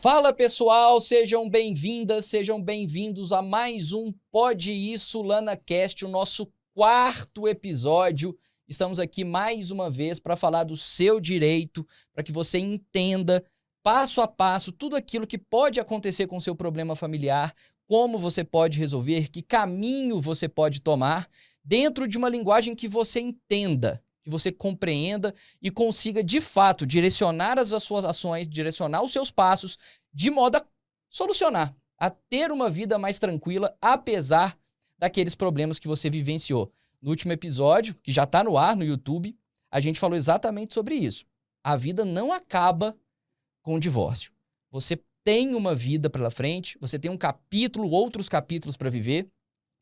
Fala pessoal, sejam bem-vindas, sejam bem-vindos a mais um Pode Isso LanaCast, o nosso quarto episódio. Estamos aqui mais uma vez para falar do seu direito, para que você entenda passo a passo tudo aquilo que pode acontecer com o seu problema familiar, como você pode resolver, que caminho você pode tomar, dentro de uma linguagem que você entenda, que você compreenda e consiga, de fato, direcionar as suas ações, direcionar os seus passos, de modo a solucionar, a ter uma vida mais tranquila, apesar daqueles problemas que você vivenciou. No último episódio, que já está no ar no YouTube, a gente falou exatamente sobre isso. A vida não acaba com o divórcio. Você tem uma vida pela frente, você tem um capítulo, outros capítulos para viver,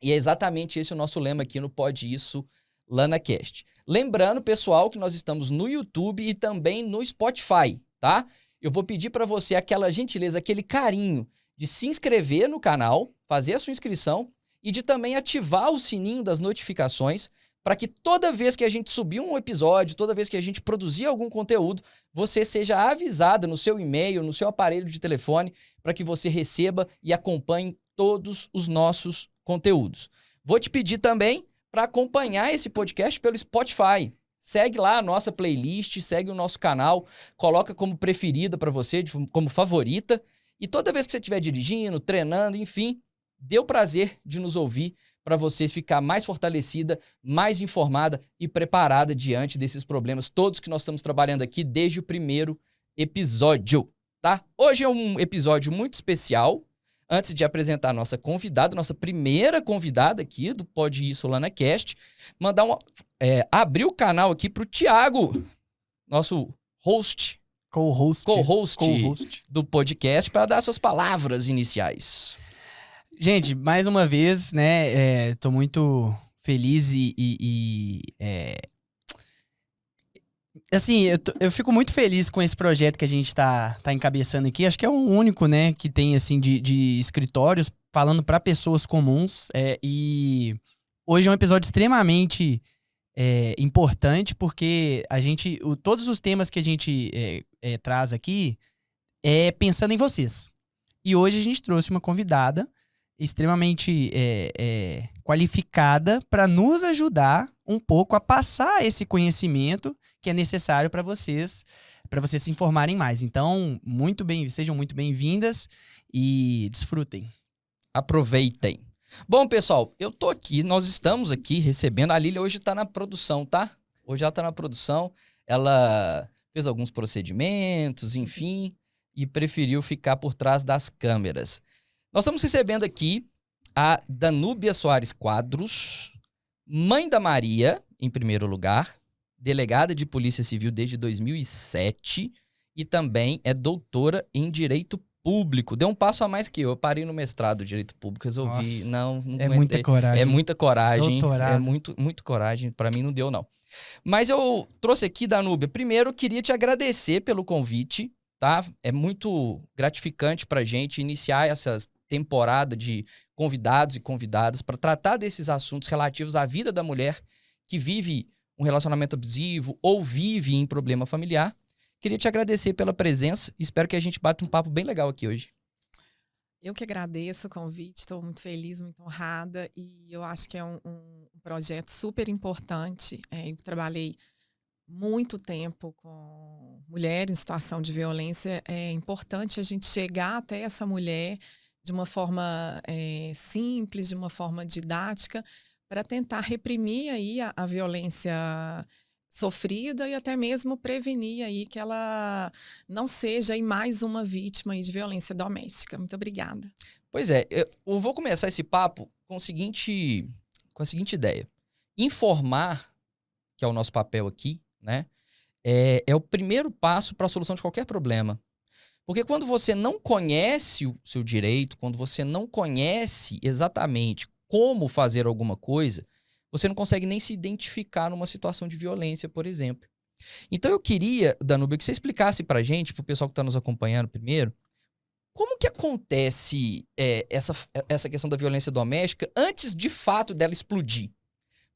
e é exatamente esse o nosso lema aqui no Pode Isso LanaCast. Lembrando, pessoal, que nós estamos no YouTube e também no Spotify, tá? Eu vou pedir para você aquela gentileza, aquele carinho de se inscrever no canal, fazer a sua inscrição e de também ativar o sininho das notificações para que toda vez que a gente subir um episódio, toda vez que a gente produzir algum conteúdo, você seja avisado no seu e-mail, no seu aparelho de telefone, para que você receba e acompanhe todos os nossos conteúdos. Vou te pedir também para acompanhar esse podcast pelo Spotify. Segue lá a nossa playlist, segue o nosso canal, coloca como preferida para você, como favorita. E toda vez que você estiver dirigindo, treinando, enfim, dê o prazer de nos ouvir para você ficar mais fortalecida, mais informada e preparada diante desses problemas todos que nós estamos trabalhando aqui desde o primeiro episódio, tá? Hoje é um episódio muito especial. Antes de apresentar a nossa convidada, nossa primeira convidada aqui do Pode Isso LanaCast, abrir o canal aqui para o Thiago, nosso co-host do podcast, para dar suas palavras iniciais. Gente, mais uma vez, né, tô muito feliz assim, eu fico muito feliz com esse projeto que a gente tá encabeçando aqui. Acho que é o único, né, que tem, assim, de escritórios falando para pessoas comuns. E hoje é um episódio extremamente importante, porque todos os temas que a gente traz aqui é pensando em vocês. E hoje a gente trouxe uma convidada extremamente qualificada para nos ajudar um pouco a passar esse conhecimento que é necessário para vocês se informarem mais. Então, sejam muito bem-vindas e desfrutem. Aproveitem. Bom, pessoal, nós estamos aqui recebendo, a Lília hoje está na produção, tá? Hoje ela está na produção, ela fez alguns procedimentos, enfim, e preferiu ficar por trás das câmeras. Nós estamos recebendo aqui a Danúbia Soares Quadros, mãe da Maria, em primeiro lugar, delegada de Polícia Civil desde 2007 e também é doutora em Direito Público. Deu um passo a mais que eu parei no mestrado de Direito Público, resolvi, não é muita coragem. É muita coragem, doutorado. É muito coragem, para mim não deu não. Mas eu trouxe aqui, Danúbia, primeiro queria te agradecer pelo convite, tá? É muito gratificante pra gente iniciar essas temporada de convidados e convidadas para tratar desses assuntos relativos à vida da mulher que vive um relacionamento abusivo ou vive em problema familiar. Queria te agradecer pela presença e espero que a gente bata um papo bem legal aqui hoje. Eu que agradeço o convite, estou muito feliz, muito honrada e eu acho que é um projeto super importante. Eu trabalhei muito tempo com mulheres em situação de violência. É importante a gente chegar até essa mulher de uma forma simples, de uma forma didática, para tentar reprimir aí a violência sofrida e até mesmo prevenir aí que ela não seja aí mais uma vítima aí de violência doméstica. Muito obrigada. Pois é, eu vou começar esse papo com a seguinte ideia. Informar, que é o nosso papel aqui, né, é o primeiro passo para a solução de qualquer problema. Porque quando você não conhece o seu direito, quando você não conhece exatamente como fazer alguma coisa, você não consegue nem se identificar numa situação de violência, por exemplo. Então eu queria, Danúbia, que você explicasse pra gente, pro pessoal que está nos acompanhando primeiro, como que acontece essa questão da violência doméstica antes de fato dela explodir?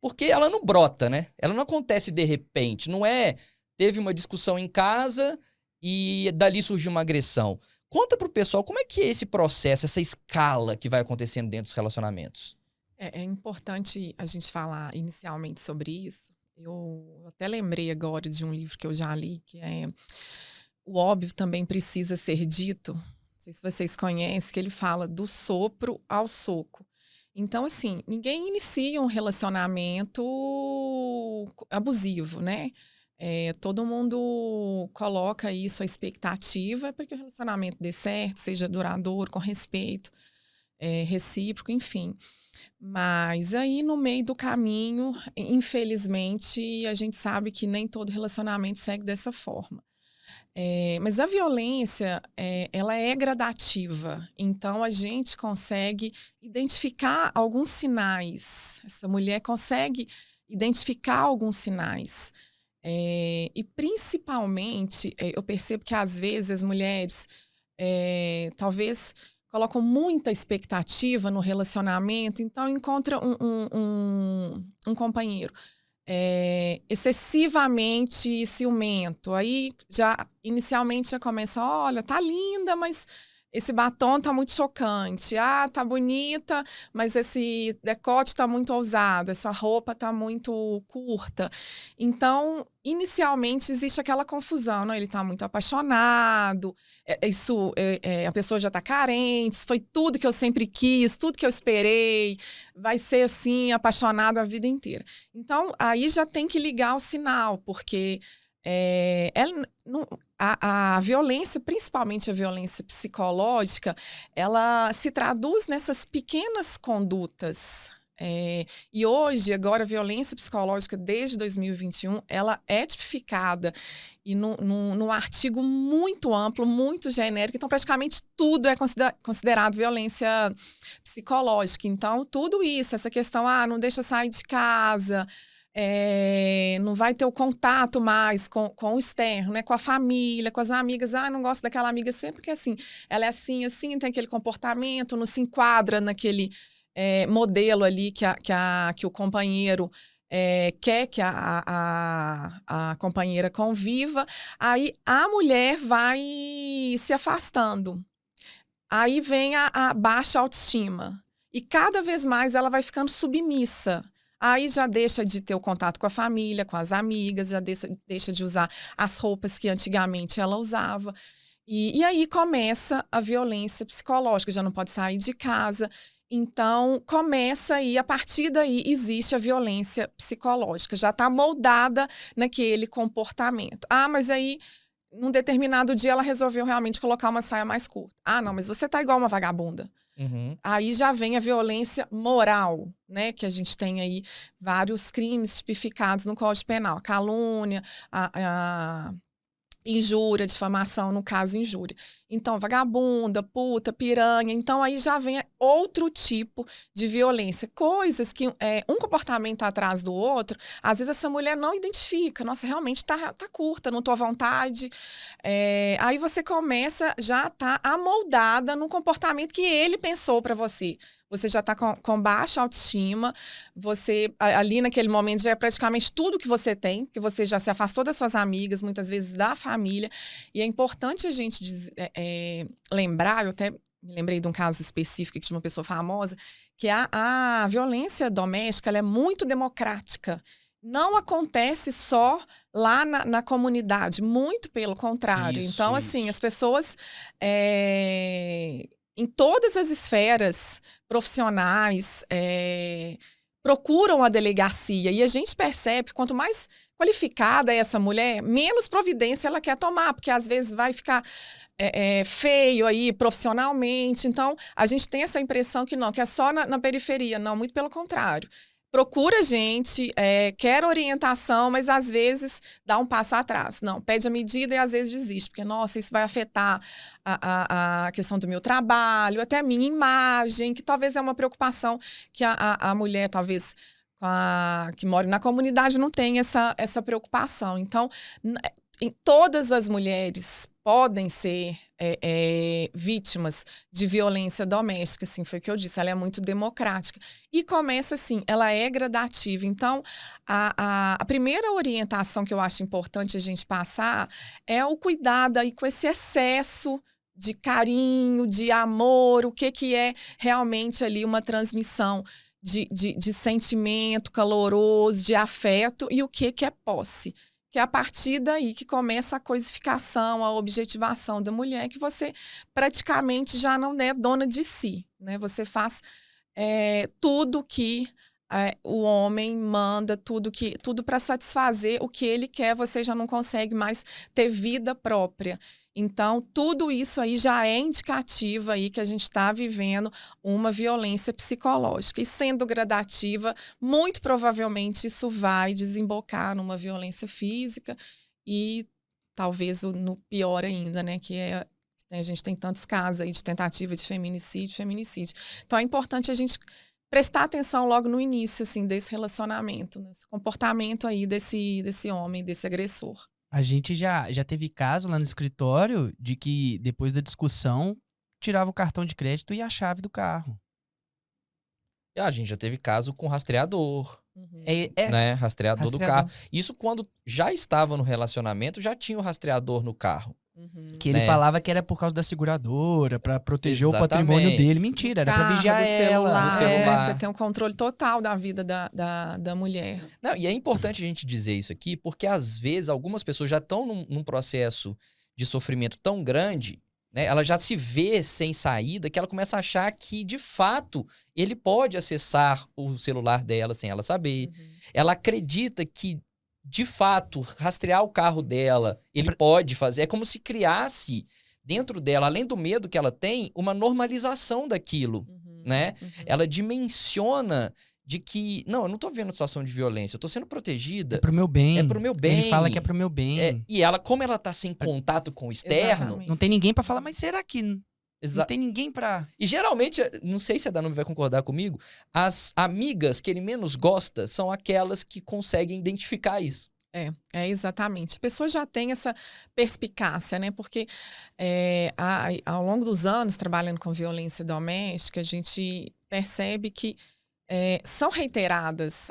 Porque ela não brota, né? Ela não acontece de repente, teve uma discussão em casa e dali surgiu uma agressão. Conta pro pessoal como é que é esse processo, essa escala que vai acontecendo dentro dos relacionamentos. É importante a gente falar inicialmente sobre isso. Eu até lembrei agora de um livro que eu já li, que é O Óbvio Também Precisa Ser Dito. Não sei se vocês conhecem, que ele fala do sopro ao soco. Então, assim, ninguém inicia um relacionamento abusivo, né? Todo mundo coloca aí sua expectativa para que o relacionamento dê certo, seja duradouro, com respeito, recíproco, enfim. Mas aí, no meio do caminho, infelizmente, a gente sabe que nem todo relacionamento segue dessa forma. Mas a violência, ela é gradativa. Então, a gente consegue identificar alguns sinais. Essa mulher consegue identificar alguns sinais. E, principalmente, eu percebo que, às vezes, as mulheres talvez colocam muita expectativa no relacionamento, então encontra um companheiro excessivamente ciumento. Aí, inicialmente, já começa, olha, tá linda, mas esse batom tá muito chocante. Ah, tá bonita, mas esse decote tá muito ousado, essa roupa tá muito curta. Então, inicialmente, existe aquela confusão, né? Ele tá muito apaixonado, a pessoa já tá carente, isso foi tudo que eu sempre quis, tudo que eu esperei, vai ser assim, apaixonado a vida inteira. Então, aí já tem que ligar o sinal, porque a violência, principalmente a violência psicológica, ela se traduz nessas pequenas condutas. E hoje, agora, a violência psicológica, desde 2021, ela é tipificada e num artigo muito amplo, muito genérico. Então, praticamente tudo é considerado violência psicológica. Então, tudo isso, essa questão, não deixa sair de casa, não vai ter o contato mais com o externo, né? Com a família, com as amigas. Não gosto daquela amiga sempre que assim, ela é assim, tem aquele comportamento, não se enquadra naquele modelo ali que o companheiro quer que a companheira conviva. Aí a mulher vai se afastando. Aí vem a baixa autoestima. E cada vez mais ela vai ficando submissa. Aí já deixa de ter o contato com a família, com as amigas, já deixa de usar as roupas que antigamente ela usava. E aí começa a violência psicológica, já não pode sair de casa. Então, começa aí, a partir daí existe a violência psicológica, já está moldada naquele comportamento. Mas aí, num determinado dia, ela resolveu realmente colocar uma saia mais curta. Não, mas você tá igual uma vagabunda. Uhum. Aí já vem a violência moral, né? Que a gente tem aí vários crimes tipificados no Código Penal. Calúnia, a injúria, difamação, no caso, injúria. Então, vagabunda, puta, piranha. Então, aí já vem outro tipo de violência. Coisas que um comportamento atrás do outro, às vezes essa mulher não identifica. Nossa, realmente tá curta, não tô à vontade. Aí você começa, já tá amoldada num comportamento que ele pensou para você. Você já está com baixa autoestima, você ali naquele momento já é praticamente tudo que você tem, porque você já se afastou das suas amigas, muitas vezes da família. E é importante a gente lembrar, eu até me lembrei de um caso específico de uma pessoa famosa, que a violência doméstica ela é muito democrática. Não acontece só lá na comunidade, muito pelo contrário. Então, assim, as pessoas em todas as esferas profissionais procuram a delegacia. E a gente percebe que quanto mais qualificada é essa mulher, menos providência ela quer tomar, porque às vezes vai ficar feio aí profissionalmente. Então, a gente tem essa impressão que não, que é só na periferia. Não, muito pelo contrário. Procura a gente, quer orientação, mas às vezes dá um passo atrás. Não, pede a medida e às vezes desiste, porque, nossa, isso vai afetar a questão do meu trabalho, até a minha imagem, que talvez é uma preocupação que a mulher, talvez, que mora na comunidade, não tem essa preocupação. Então, todas as mulheres podem ser vítimas de violência doméstica, assim, foi o que eu disse, ela é muito democrática. E começa assim, ela é gradativa. Então, a primeira orientação que eu acho importante a gente passar é o cuidado aí com esse excesso de carinho, de amor, o que é realmente ali uma transmissão de sentimento caloroso, de afeto, e o que é posse. Que é a partir daí que começa a coisificação, a objetivação da mulher, que você praticamente já não é dona de si, né? Você faz tudo que o homem manda, tudo para satisfazer o que ele quer, você já não consegue mais ter vida própria. Então, tudo isso aí já é indicativo aí que a gente está vivendo uma violência psicológica. E sendo gradativa, muito provavelmente isso vai desembocar numa violência física e talvez no pior ainda, né? A gente tem tantos casos aí de tentativa de feminicídio. Então, é importante a gente prestar atenção logo no início, assim, desse relacionamento, nesse comportamento aí desse homem, desse agressor. A gente já teve caso lá no escritório de que, depois da discussão, tirava o cartão de crédito e a chave do carro. A gente já teve caso com rastreador, né? Rastreador do carro. Isso quando já estava no relacionamento, já tinha o rastreador no carro. Que ele falava que era por causa da seguradora, pra proteger o patrimônio dele. Mentira, era pra vigiar ela. Do celular. Você tem um controle total da vida da mulher. Não, e é importante a gente dizer isso aqui, porque às vezes algumas pessoas já estão num processo de sofrimento tão grande, né? Ela já se vê sem saída, que ela começa a achar que, de fato, ele pode acessar o celular dela sem ela saber. Ela acredita que, de fato, rastrear o carro dela, ele pode fazer. É como se criasse dentro dela, além do medo que ela tem, uma normalização daquilo, né? Ela dimensiona de que, não, eu não tô vendo situação de violência, eu tô sendo protegida. É pro meu bem. É pro meu bem. Ele fala que é pro meu bem. E ela, como ela tá sem contato com o externo... Exatamente. Não tem ninguém pra falar, mas será que... Não tem ninguém pra... E geralmente, não sei se a Danube vai concordar comigo, as amigas que ele menos gosta são aquelas que conseguem identificar isso. Exatamente. A pessoa já tem essa perspicácia, né? Porque ao longo dos anos, trabalhando com violência doméstica, a gente percebe que são reiteradas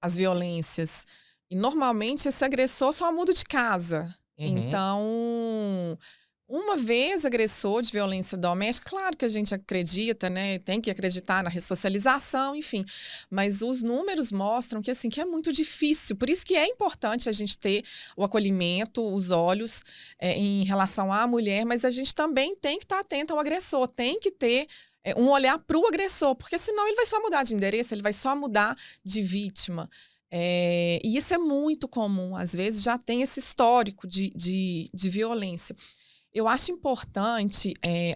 as violências. E, normalmente, esse agressor só muda de casa. Então... Uma vez agressor de violência doméstica, claro que a gente acredita, né? Tem que acreditar na ressocialização, enfim. Mas os números mostram que, assim, que é muito difícil. Por isso que é importante a gente ter o acolhimento, os olhos em relação à mulher, mas a gente também tem que estar atento ao agressor, tem que ter um olhar para o agressor, porque senão ele vai só mudar de endereço, ele vai só mudar de vítima. E isso é muito comum. Às vezes já tem esse histórico de violência. Eu acho importante,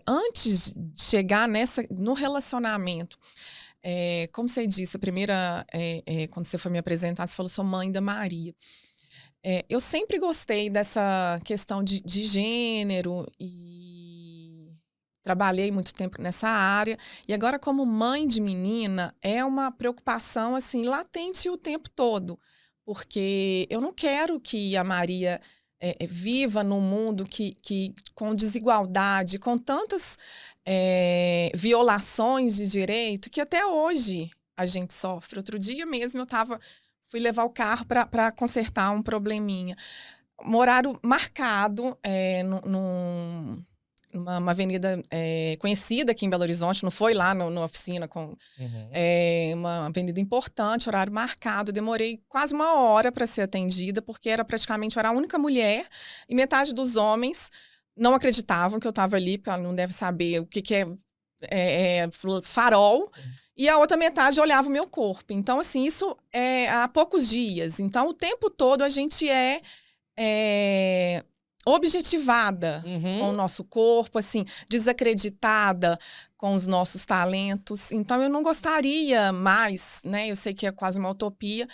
antes de chegar no relacionamento, como você disse, a primeira, quando você foi me apresentar, você falou, sou mãe da Maria. Eu sempre gostei dessa questão de gênero e trabalhei muito tempo nessa área. E agora, como mãe de menina, é uma preocupação assim, latente o tempo todo. Porque eu não quero que a Maria... viva num mundo com desigualdade, com tantas violações de direito, que até hoje a gente sofre. Outro dia mesmo fui levar o carro para consertar um probleminha. Um horário marcado numa avenida conhecida aqui em Belo Horizonte, não foi lá na oficina, uma avenida importante, horário marcado. Demorei quase uma hora para ser atendida, porque era a única mulher, e metade dos homens não acreditavam que eu estava ali, porque ela não deve saber o que é farol, e a outra metade olhava o meu corpo. Então, assim, isso há poucos dias. Então, o tempo todo a gente objetivada com o nosso corpo, assim, desacreditada com os nossos talentos. Então, eu não gostaria mais, né? Eu sei que é quase uma utopia,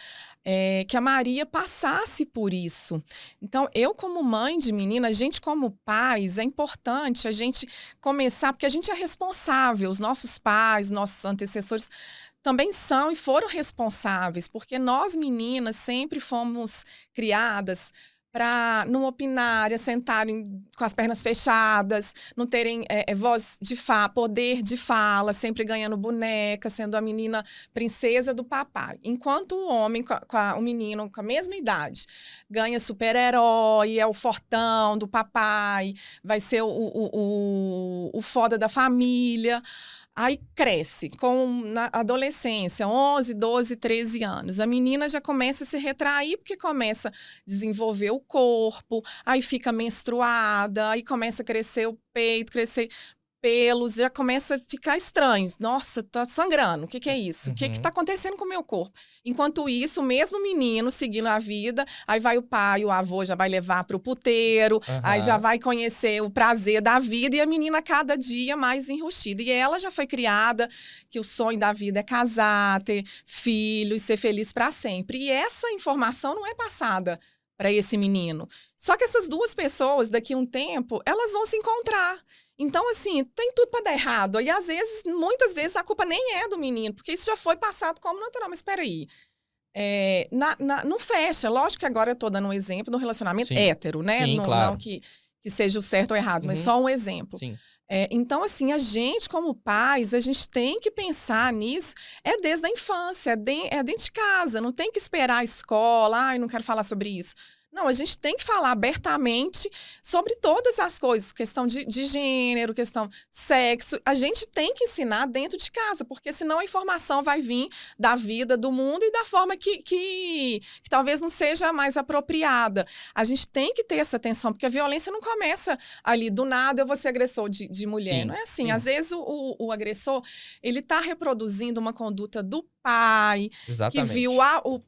que a Maria passasse por isso. Então, eu como mãe de menina, a gente como pais, é importante a gente começar, porque a gente é responsável, os nossos pais, nossos antecessores também são e foram responsáveis, porque nós meninas sempre fomos criadas para não opinarem, sentarem com as pernas fechadas, não terem voz de poder de fala, sempre ganhando boneca, sendo a menina princesa do papai. Enquanto o homem, o menino com a mesma idade, ganha super-herói, é o fortão do papai, vai ser o foda da família. Aí cresce, na adolescência, 11, 12, 13 anos. A menina já começa a se retrair porque começa a desenvolver o corpo, aí fica menstruada, aí começa a crescer o peito, crescer pelos, já começa a ficar estranho. Nossa, tá sangrando, o que é isso? O que tá acontecendo com o meu corpo? Enquanto isso, o mesmo menino seguindo a vida, aí vai o pai, o avô já vai levar pro puteiro, aí já vai conhecer o prazer da vida e a menina cada dia mais enrustida. E ela já foi criada que o sonho da vida é casar, ter filhos, ser feliz para sempre. E essa informação não é passada para esse menino. Só que essas duas pessoas, daqui a um tempo, elas vão se encontrar. Então, assim, tem tudo para dar errado. E, às vezes, muitas vezes, a culpa nem é do menino, porque isso já foi passado como natural. Mas, espera aí. Não fecha. Lógico que agora eu tô dando um exemplo de um relacionamento hétero, né? Sim, claro. Não que seja o certo ou errado, mas só um exemplo. Sim. Então, assim, a gente, como pais, a gente tem que pensar nisso. É desde a infância, é dentro de casa. Não tem que esperar a escola. Ai, não quero falar sobre isso. Não, a gente tem que falar abertamente sobre todas as coisas, questão de gênero, questão sexo. A gente tem que ensinar dentro de casa, porque senão a informação vai vir da vida, do mundo e da forma que talvez não seja mais apropriada. A gente tem que ter essa atenção, porque a violência não começa ali do nada, eu vou ser agressor de mulher. Sim, não é assim. Sim. Às vezes o agressor, ele está reproduzindo uma conduta do pai, exatamente, que viu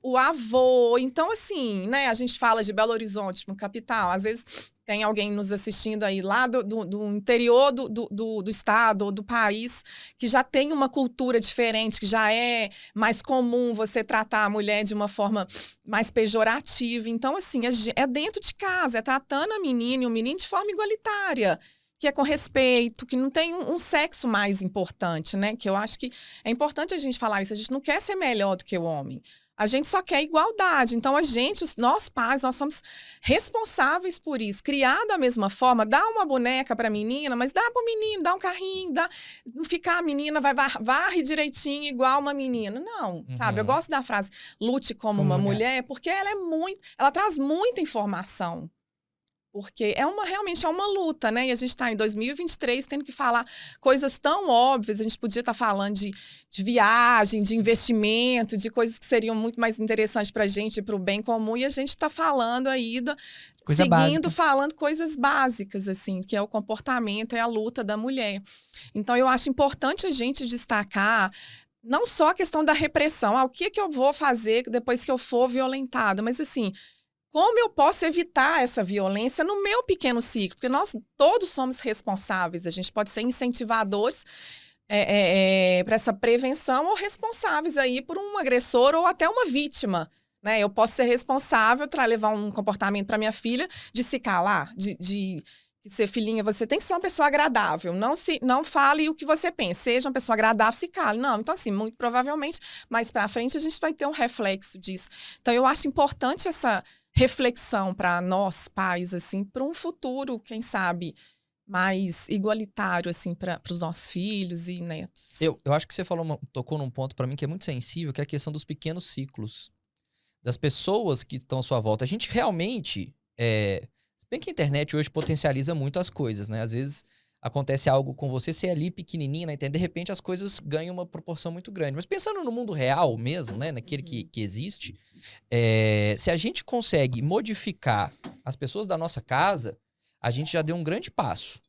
o avô. Então, assim, né? A gente fala de Belo Horizonte, no capital. Às vezes tem alguém nos assistindo aí lá do interior do estado ou do país que já tem uma cultura diferente, que já é mais comum você tratar a mulher de uma forma mais pejorativa. Então, assim, é dentro de casa, é tratando a menina e o menino de forma igualitária, que é com respeito, que não tem um sexo mais importante, né? Que eu acho que é importante a gente falar isso. A gente não quer ser melhor do que o homem. A gente só quer igualdade. Então, nós pais, nós somos responsáveis por isso. Criar da mesma forma, dá uma boneca para a menina, mas dá para o menino, dá um carrinho, não ficar a menina, varre direitinho igual uma menina. Não, sabe? Eu gosto da frase, lute como uma mulher, porque ela traz muita informação. Porque realmente é uma luta, né? E a gente está em 2023 tendo que falar coisas tão óbvias. A gente podia estar falando de viagem, de investimento, de coisas que seriam muito mais interessantes para a gente e para o bem comum. E a gente está falando aí, falando coisas básicas, assim, que é o comportamento, é a luta da mulher. Então, eu acho importante a gente destacar não só a questão da repressão. O que eu vou fazer depois que eu for violentada? Mas, assim, como eu posso evitar essa violência no meu pequeno ciclo? Porque nós todos somos responsáveis. A gente pode ser incentivadores para essa prevenção ou responsáveis aí por um agressor ou até uma vítima. Né? Eu posso ser responsável para levar um comportamento para minha filha de se calar, de ser filhinha, você tem que ser uma pessoa agradável. Não fale o que você pensa. Seja uma pessoa agradável, se cale. Não, então assim, muito provavelmente, mais para frente a gente vai ter um reflexo disso. Então eu acho importante essa reflexão para nós, pais, assim, para um futuro, quem sabe, mais igualitário, assim, para os nossos filhos e netos. Eu acho que você tocou num ponto para mim que é muito sensível, que é a questão dos pequenos ciclos. Das pessoas que estão à sua volta. A gente realmente... bem que a internet hoje potencializa muito as coisas, né? Às vezes acontece algo com você é ali pequenininha na internet, de repente as coisas ganham uma proporção muito grande. Mas pensando no mundo real mesmo, né? Naquele que existe, se a gente consegue modificar as pessoas da nossa casa, a gente já deu um grande passo.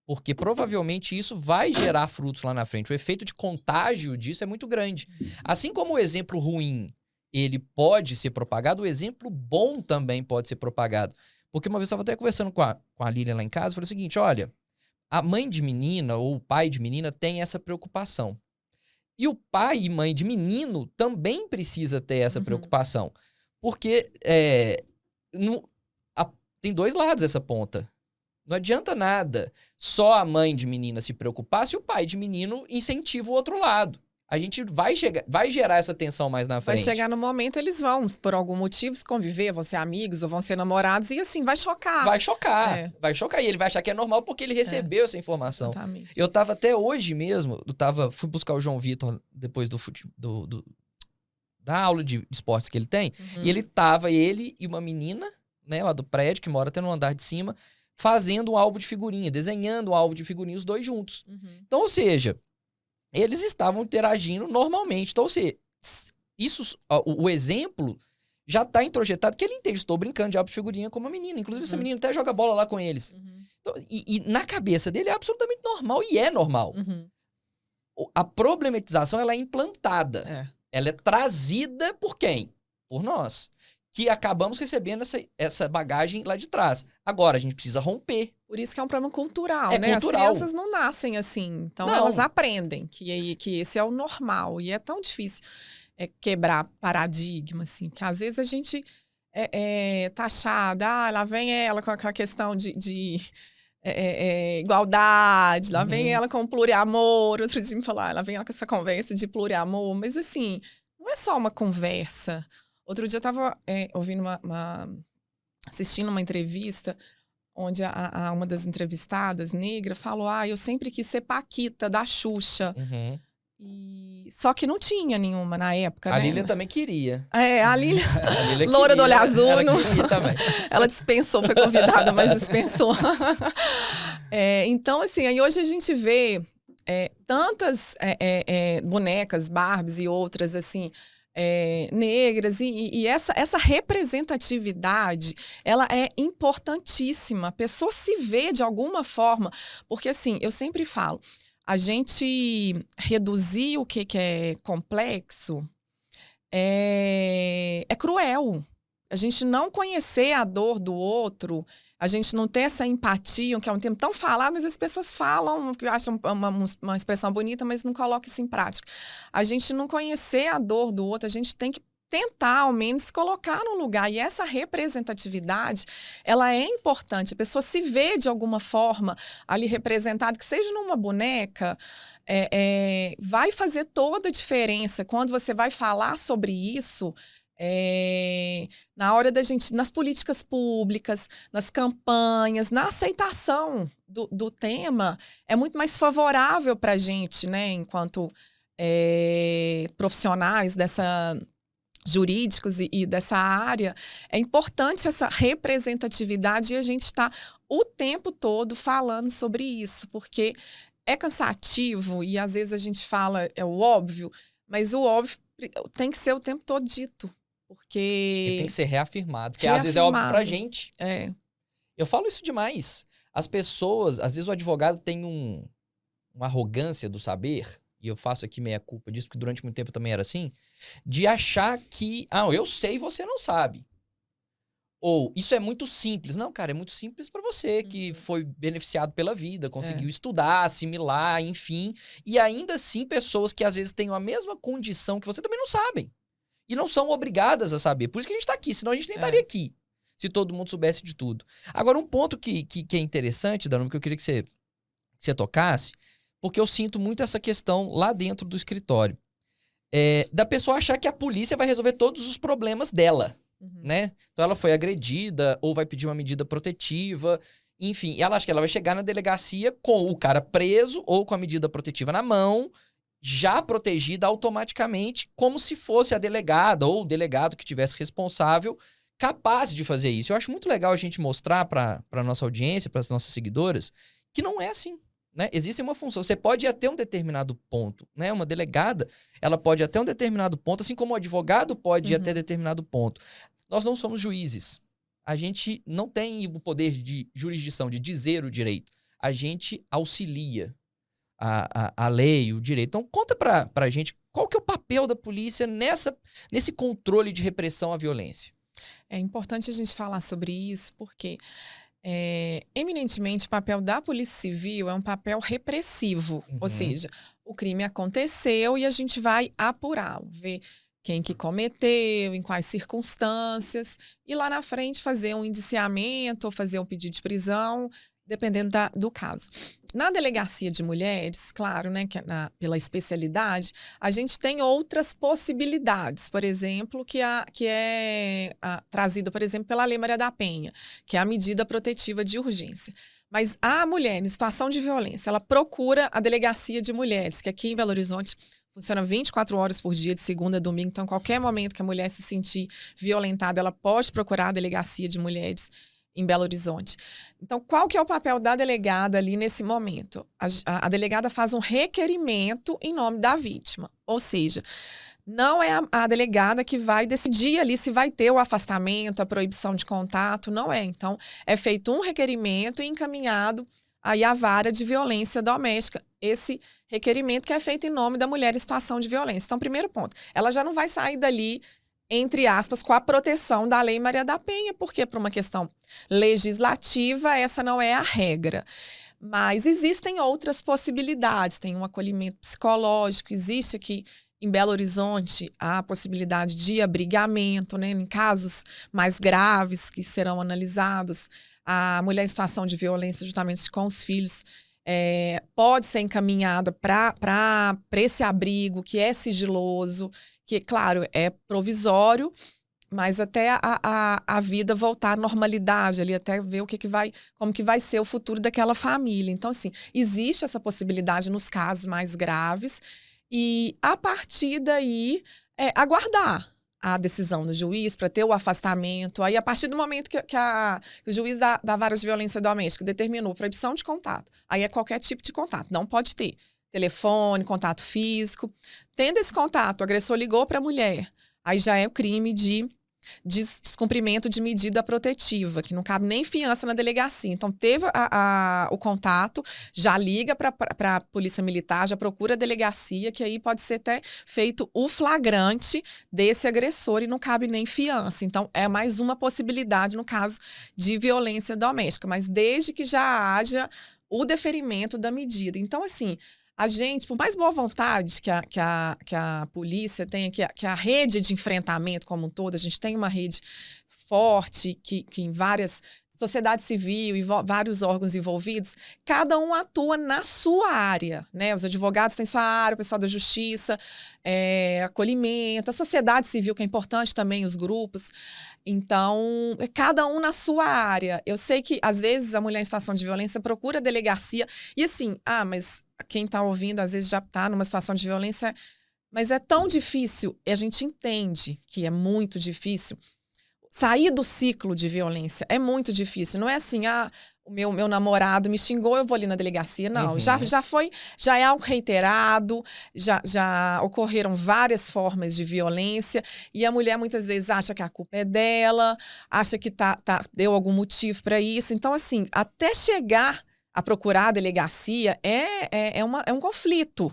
Porque provavelmente isso vai gerar frutos lá na frente. O efeito de contágio disso é muito grande. Assim como o exemplo ruim, ele pode ser propagado, o exemplo bom também pode ser propagado. Porque uma vez eu estava até conversando com a Lilian lá em casa, eu falei o seguinte, olha, a mãe de menina ou o pai de menina tem essa preocupação. E o pai e mãe de menino também precisa ter essa preocupação. Porque tem dois lados essa ponta. Não adianta nada só a mãe de menina se preocupar se o pai de menino incentiva o outro lado. a gente vai gerar essa tensão mais na Vai frente. chegar no momento, eles vão, por algum motivo, se conviver, vão ser amigos ou vão ser namorados, e assim, vai chocar. Vai chocar. É. Vai chocar. E ele vai achar que é normal porque ele recebeu essa informação. Exatamente. Eu tava até hoje mesmo, fui buscar o João Vitor depois da aula de esportes que ele tem, e ele e uma menina, né, lá do prédio, que mora até no andar de cima, fazendo um álbum de figurinha, desenhando um álbum de figurinha, os dois juntos. Então, ou seja, eles estavam interagindo normalmente. Então, ou seja, o exemplo já tá introjetado, que ele entende, estou brincando de álbum de figurinha com uma menina. Inclusive, essa menina até joga bola lá com eles. Então, e na cabeça dele é absolutamente normal, e é normal. A problematização, ela é implantada. Ela é trazida por quem? Por nós. Que acabamos recebendo essa bagagem lá de trás. Agora, a gente precisa romper. Por isso que é um problema cultural, É né? cultural. As crianças não nascem assim. Então, Não. elas aprendem que esse é o normal. E é tão difícil quebrar paradigma, assim. Porque às vezes a gente é taxada. Lá vem ela com a questão de igualdade. Lá vem ela com poliamor. Outro dia me falou, lá vem ela com essa conversa de poliamor. Mas assim, não é só uma conversa. Outro dia eu estava ouvindo assistindo uma entrevista onde uma das entrevistadas, negra, falou: eu sempre quis ser Paquita, da Xuxa. Só que não tinha nenhuma na época, A né? Lília também queria. A Lília, A Lília loura do olho azul. Ela queria também. Ela dispensou, foi convidada, mas dispensou. Então, assim, aí hoje a gente vê tantas bonecas, Barbies e outras, assim, negras, e essa representatividade, ela é importantíssima. A pessoa se vê de alguma forma, porque assim, eu sempre falo, a gente reduzir o que é complexo é cruel. A gente não conhecer a dor do outro, a gente não ter essa empatia, que é um termo tão falado, mas as pessoas falam, que acham uma expressão bonita, mas não colocam isso em prática. A gente não conhecer a dor do outro, a gente tem que tentar, ao menos, se colocar no lugar. E essa representatividade, ela é importante. A pessoa se vê, de alguma forma, ali representada, que seja numa boneca, vai fazer toda a diferença. Quando você vai falar sobre isso, na hora da gente, nas políticas públicas, nas campanhas, na aceitação do tema, é muito mais favorável para a gente, né, enquanto profissionais jurídicos e dessa área. É importante essa representatividade, e a gente está o tempo todo falando sobre isso, porque é cansativo e às vezes a gente fala o óbvio, mas o óbvio tem que ser o tempo todo dito. Porque Ele tem que ser reafirmado. Porque às vezes é óbvio pra gente. Eu falo isso demais. As pessoas, às vezes o advogado tem uma arrogância do saber, e eu faço aqui meia culpa disso, porque durante muito tempo eu também era assim, de achar que, eu sei e você não sabe. Ou, isso é muito simples. Não, cara, é muito simples pra você, que foi beneficiado pela vida, conseguiu estudar, assimilar, enfim. E ainda assim, pessoas que às vezes têm a mesma condição que você também não sabem. E não são obrigadas a saber. Por isso que a gente tá aqui, senão a gente nem estaria aqui. Se todo mundo soubesse de tudo. Agora, um ponto que é interessante, Danilo, que eu queria que você tocasse, porque eu sinto muito essa questão lá dentro do escritório. Da pessoa achar que a polícia vai resolver todos os problemas dela, né? Então ela foi agredida, ou vai pedir uma medida protetiva, enfim. E ela acha que ela vai chegar na delegacia com o cara preso, ou com a medida protetiva na mão, já protegida automaticamente, como se fosse a delegada ou o delegado que tivesse responsável, capaz de fazer isso. Eu acho muito legal a gente mostrar para a nossa audiência, para as nossas seguidoras, que não é assim, né? Existe uma função. Você pode ir até um determinado ponto, né? Uma delegada, ela pode ir até um determinado ponto, assim como o advogado pode ir até determinado ponto. Nós não somos juízes. A gente não tem o poder de jurisdição, de dizer o direito. A gente auxilia a lei, o direito. Então, conta pra gente qual que é o papel da polícia nesse controle de repressão à violência. É importante a gente falar sobre isso, porque eminentemente o papel da Polícia Civil é um papel repressivo. Ou seja, o crime aconteceu e a gente vai apurá-lo, ver quem que cometeu, em quais circunstâncias, e lá na frente fazer um indiciamento ou fazer um pedido de prisão, dependendo do caso. Na delegacia de mulheres, claro, né, que pela especialidade, a gente tem outras possibilidades, por exemplo, que é trazida, por exemplo, pela Lei Maria da Penha, que é a medida protetiva de urgência. Mas a mulher em situação de violência, ela procura a delegacia de mulheres, que aqui em Belo Horizonte funciona 24 horas por dia, de segunda a domingo. Então, qualquer momento que a mulher se sentir violentada, ela pode procurar a delegacia de mulheres em Belo Horizonte. Então, qual que é o papel da delegada ali nesse momento? A delegada faz um requerimento em nome da vítima. Ou seja, não é a delegada que vai decidir ali se vai ter o afastamento, a proibição de contato, não é. Então, é feito um requerimento e encaminhado aí à vara de violência doméstica. Esse requerimento que é feito em nome da mulher em situação de violência. Então, primeiro ponto, ela já não vai sair dali, entre aspas, com a proteção da Lei Maria da Penha, porque por uma questão legislativa, essa não é a regra. Mas existem outras possibilidades, tem um acolhimento psicológico, existe aqui em Belo Horizonte a possibilidade de abrigamento, né, em casos mais graves que serão analisados. A mulher em situação de violência, justamente com os filhos, pode ser encaminhada para esse abrigo que é sigiloso, que, claro, é provisório, mas até a vida voltar à normalidade, ali, até ver como que vai ser o futuro daquela família. Então, assim, existe essa possibilidade nos casos mais graves e, a partir daí, aguardar a decisão do juiz para ter o afastamento. Aí, a partir do momento que o juiz da vara de violência doméstica determinou proibição de contato, aí é qualquer tipo de contato, não pode ter telefone, contato físico. Tendo esse contato, o agressor ligou para a mulher, aí já é o crime de descumprimento de medida protetiva, que não cabe nem fiança na delegacia. Então, teve o contato, já liga para a polícia militar, já procura a delegacia, que aí pode ser até feito o flagrante desse agressor e não cabe nem fiança. Então, é mais uma possibilidade no caso de violência doméstica, mas desde que já haja o deferimento da medida. Então, assim, a gente, por mais boa vontade que a polícia tenha, que a rede de enfrentamento como um todo, a gente tem uma rede forte que em várias sociedade civil e vários órgãos envolvidos, cada um atua na sua área, né? Os advogados têm sua área, o pessoal da justiça, acolhimento, a sociedade civil, que é importante também, os grupos. Então, cada um na sua área. Eu sei que, às vezes, a mulher em situação de violência procura a delegacia e assim, mas quem está ouvindo, às vezes, já está numa situação de violência, mas é tão difícil, e a gente entende que é muito difícil. Sair do ciclo de violência é muito difícil. Não é assim, o meu namorado me xingou, eu vou ali na delegacia. Não, já é algo reiterado, já ocorreram várias formas de violência e a mulher muitas vezes acha que a culpa é dela, acha que deu algum motivo para isso. Então, assim, até chegar a procurar a delegacia é um conflito.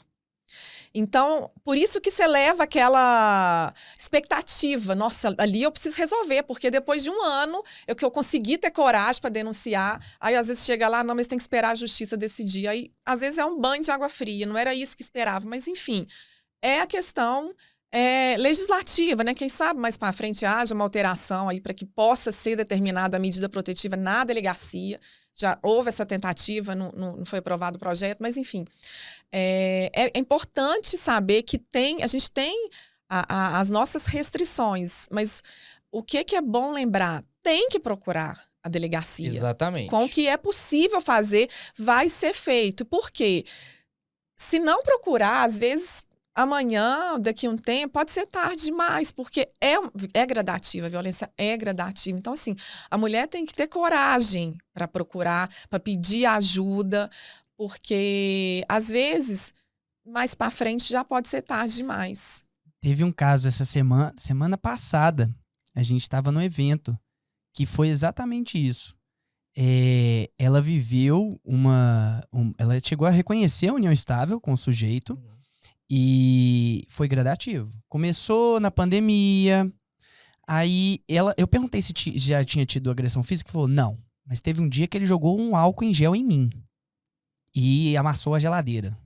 Então, por isso que você leva aquela expectativa. Nossa, ali eu preciso resolver, porque depois de um ano que eu consegui ter coragem para denunciar, aí às vezes chega lá, não, mas tem que esperar a justiça decidir. Aí, às vezes é um banho de água fria, não era isso que esperava. Mas, enfim, é a questão legislativa, né? Quem sabe mais para frente haja uma alteração aí para que possa ser determinada a medida protetiva na delegacia. Já houve essa tentativa, não foi aprovado o projeto, mas enfim. É importante saber que a gente tem as nossas restrições, mas o que é bom lembrar? Tem que procurar a delegacia. Exatamente. Com o que é possível fazer, vai ser feito. Por quê? Se não procurar, às vezes, amanhã, daqui a um tempo, pode ser tarde demais, porque é gradativa, a violência é gradativa. Então, assim, a mulher tem que ter coragem para procurar, para pedir ajuda, porque, às vezes, mais para frente já pode ser tarde demais. Teve um caso essa semana passada, a gente estava no evento, que foi exatamente isso. Ela viveu ela chegou a reconhecer a união estável com o sujeito, e foi gradativo. Começou na pandemia, aí eu perguntei se já tinha tido agressão física, falou, não, mas teve um dia que ele jogou um álcool em gel em mim e amassou a geladeira.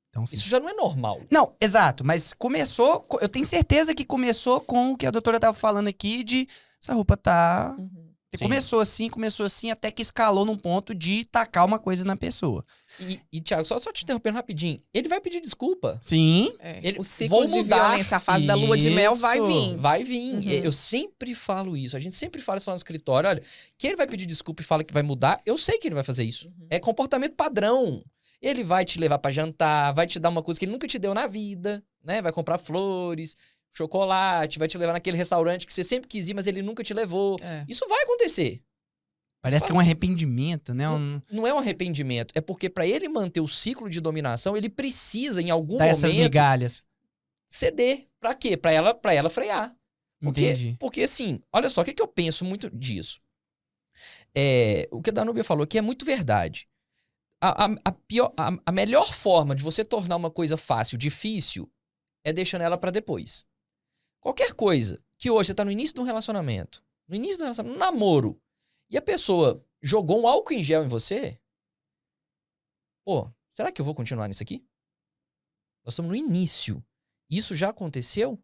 Então, assim, isso já não é normal. Não, exato, mas começou, eu tenho certeza que começou com o que a doutora estava falando aqui, de essa roupa tá Porque começou assim, até que escalou num ponto de tacar uma coisa na pessoa. E Thiago, só te interrompendo rapidinho. Ele vai pedir desculpa. Sim. Ele, O ciclo de violência, a fase da lua de mel vai vir. Vai vir. Eu sempre falo isso. A gente sempre fala isso lá no escritório. Olha, que ele vai pedir desculpa e fala que vai mudar, eu sei que ele vai fazer isso. É comportamento padrão. Ele vai te levar pra jantar, vai te dar uma coisa que ele nunca te deu na vida, né? Vai comprar flores, chocolate, vai te levar naquele restaurante que você sempre quis ir, mas ele nunca te levou. Isso vai acontecer. Parece que é um arrependimento, né? Não é um arrependimento. É porque pra ele manter o ciclo de dominação, ele precisa, em algum Dar momento, essas migalhas. ceder. Pra quê? Pra ela frear. Entendi. Porque assim, olha só, o que eu penso muito disso? O que a Danúbia falou aqui é muito verdade. A melhor forma de você tornar uma coisa fácil difícil é deixando ela pra depois. Qualquer coisa que hoje você tá no início de um relacionamento, um namoro, e a pessoa jogou um álcool em gel em você, pô, será que eu vou continuar nisso aqui? Nós estamos no início. Isso já aconteceu?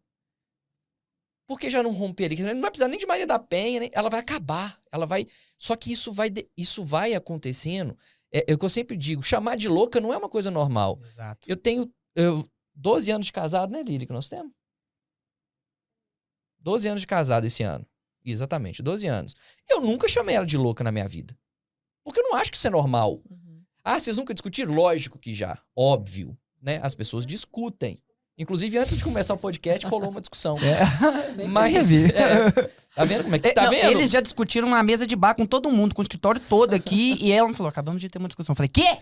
Por que já não romperia? Não vai precisar nem de Maria da Penha, né? Ela vai acabar. Só que isso vai acontecendo. É o que eu sempre digo, chamar de louca não é uma coisa normal. Exato. Eu tenho 12 anos de casado, né, Lili, que nós temos? 12 anos de casado esse ano. Exatamente, 12 anos. Eu nunca chamei ela de louca na minha vida. Porque eu não acho que isso é normal. Ah, vocês nunca discutiram? Lógico que já. Óbvio, né? As pessoas discutem. Inclusive, antes de começar o podcast, rolou uma discussão. Mas, tá vendo como é que tá vendo? Eles já discutiram na mesa de bar com todo mundo, com o escritório todo aqui, e ela me falou, acabamos de ter uma discussão. Eu falei, quê?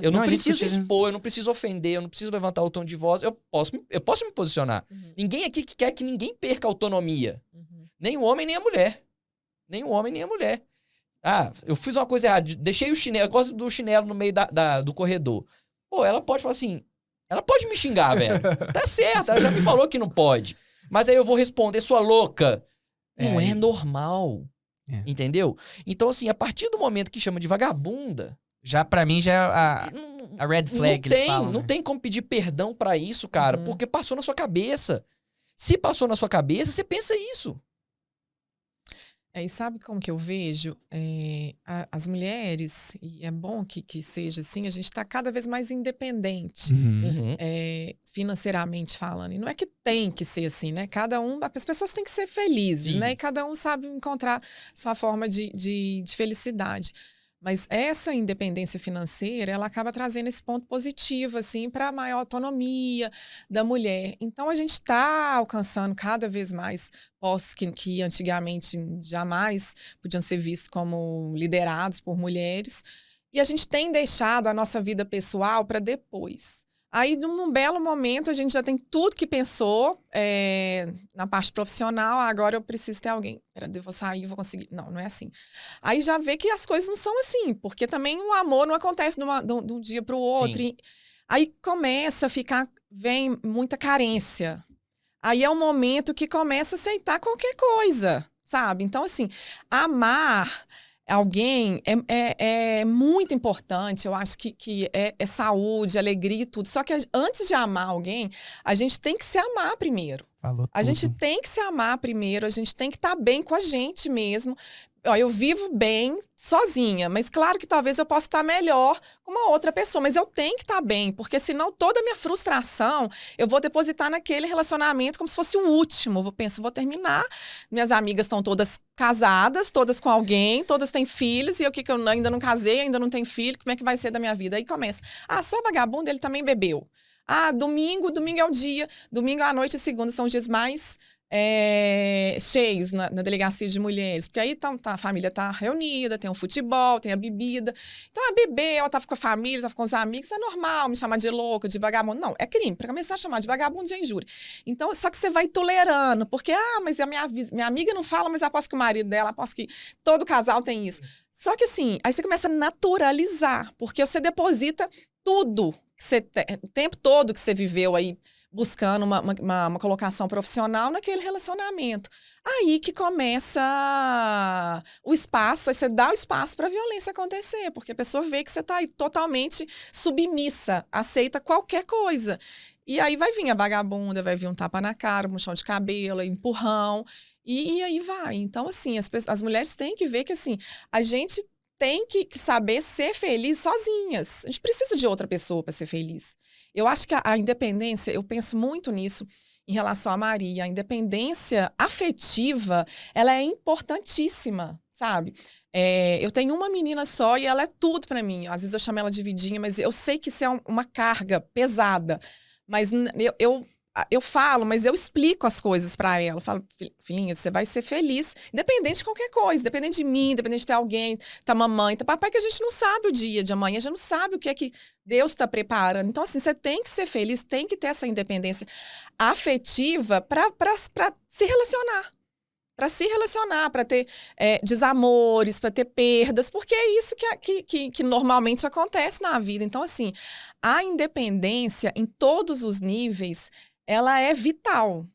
Eu não Não, preciso expor, eu não preciso ofender, eu não preciso levantar o tom de voz, eu posso me posicionar. Ninguém aqui quer que ninguém perca a autonomia. Nem o homem, nem a mulher. Nem o homem, nem a mulher. Ah, eu fiz uma coisa errada, deixei o chinelo, eu gosto do chinelo no meio do corredor. Pô, ela pode falar assim, ela pode me xingar, velho. Tá certo, ela já me falou que não pode. Mas aí eu vou responder, sua louca. Não é normal. Entendeu? Então, assim, a partir do momento que chama de vagabunda... Já, pra mim, já é a red flag que eles falam, Não né? tem como pedir perdão pra isso, cara, porque passou na sua cabeça. Se passou na sua cabeça, você pensa isso. E sabe como que eu vejo? As mulheres, e é bom que seja assim, a gente está cada vez mais independente, financeiramente falando. E não é que tem que ser assim, né? As pessoas têm que ser felizes, né? E cada um sabe encontrar sua forma de felicidade. Mas essa independência financeira, ela acaba trazendo esse ponto positivo, assim, para a maior autonomia da mulher. Então, a gente está alcançando cada vez mais postos que antigamente jamais podiam ser vistos como liderados por mulheres. E a gente tem deixado a nossa vida pessoal para depois. Aí, num belo momento, a gente já tem tudo que pensou na parte profissional. Agora eu preciso ter alguém. Eu vou sair, vou conseguir. Não é assim. Aí já vê que as coisas não são assim. Porque também o amor não acontece de um dia para o outro. Aí começa a vem muita carência. Aí é um momento que começa a aceitar qualquer coisa, sabe? Então, assim, amar... alguém é muito importante, eu acho que é saúde, alegria e tudo. Só que antes de amar alguém, a gente tem que se amar primeiro. A gente tem que se amar primeiro, a gente tem que estar bem com a gente mesmo. Eu vivo bem sozinha, mas claro que talvez eu possa estar melhor com uma outra pessoa, mas eu tenho que estar bem, porque senão toda a minha frustração eu vou depositar naquele relacionamento como se fosse o último. Vou terminar. Minhas amigas estão todas casadas, todas com alguém, todas têm filhos, e eu que eu ainda não casei, ainda não tenho filho, como é que vai ser da minha vida? Aí começa. Só vagabundo, ele também bebeu. Domingo é o dia, domingo à noite e segunda são os dias mais cheios na delegacia de mulheres, porque aí a família tá reunida, tem o futebol, tem a bebida. Então, a bebê, ela tava com a família, tava com os amigos, é normal me chamar de louca, de vagabundo. Não, é crime. Para começar a chamar de vagabundo, de injúria. Então, só que você vai tolerando, porque, mas a minha amiga não fala, mas aposto que o marido dela, aposto que todo casal tem isso. Só que assim, aí você começa a naturalizar, porque você deposita tudo que você o tempo todo que você viveu aí buscando uma colocação profissional naquele relacionamento. Aí que começa o espaço, aí você dá o espaço para a violência acontecer, porque a pessoa vê que você está aí totalmente submissa, aceita qualquer coisa. E aí vai vir a vagabunda, vai vir um tapa na cara, um puxão de cabelo, empurrão, e aí vai. Então, assim, as mulheres têm que ver que, assim, a gente tem que saber ser feliz sozinhas. A gente precisa de outra pessoa para ser feliz. Eu acho que a independência, eu penso muito nisso em relação a Maria. A independência afetiva, ela é importantíssima, sabe? Eu tenho uma menina só e ela é tudo para mim. Às vezes eu chamo ela de vidinha, mas eu sei que isso é uma carga pesada. Mas eu falo, mas eu explico as coisas para ela. Eu falo, filhinha, você vai ser feliz, independente de qualquer coisa, independente de mim, independente de ter alguém, tá mamãe, tá papai, que a gente não sabe o dia de amanhã, a gente não sabe o que é que Deus está preparando. Então, assim, você tem que ser feliz, tem que ter essa independência afetiva para se relacionar. Para se relacionar, para ter desamores, para ter perdas, porque é isso que normalmente acontece na vida. Então, assim, a independência em todos os níveis, ela é vital,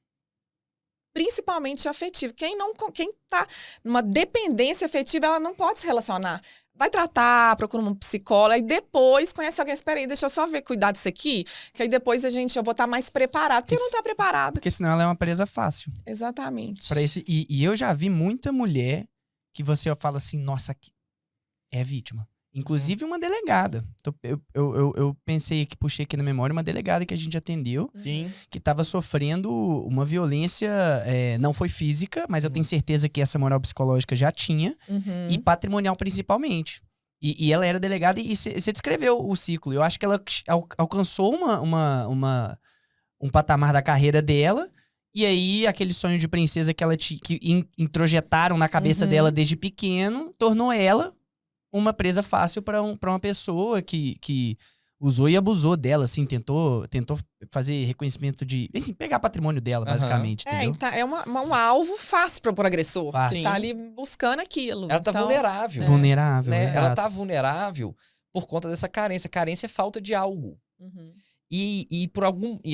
principalmente afetiva. Quem está numa dependência afetiva, ela não pode se relacionar. Vai tratar, procura um psicólogo, e depois conhece alguém, espera aí, deixa eu só ver, cuidar disso aqui, que aí depois eu vou estar mais preparada, porque não está preparada. Porque senão ela é uma presa fácil. Exatamente. E eu já vi muita mulher que você fala assim, nossa, é vítima. Inclusive uma delegada. Eu pensei que puxei aqui na memória uma delegada que a gente atendeu, Sim. que estava sofrendo uma violência, não foi física, mas eu tenho certeza que essa moral psicológica já tinha, e patrimonial principalmente. E ela era delegada e você descreveu o ciclo. Eu acho que ela alcançou um patamar da carreira dela, e aí aquele sonho de princesa que ela que introjetaram na cabeça dela desde pequeno, tornou ela uma presa fácil para uma pessoa que usou e abusou dela, assim, tentou fazer reconhecimento de... Enfim, pegar patrimônio dela, basicamente, entendeu? É um alvo fácil para o agressor. Fácil. Tá ali buscando aquilo. Ela tá vulnerável. Vulnerável, né? exato. Ela tá vulnerável por conta dessa carência. Carência é falta de algo. E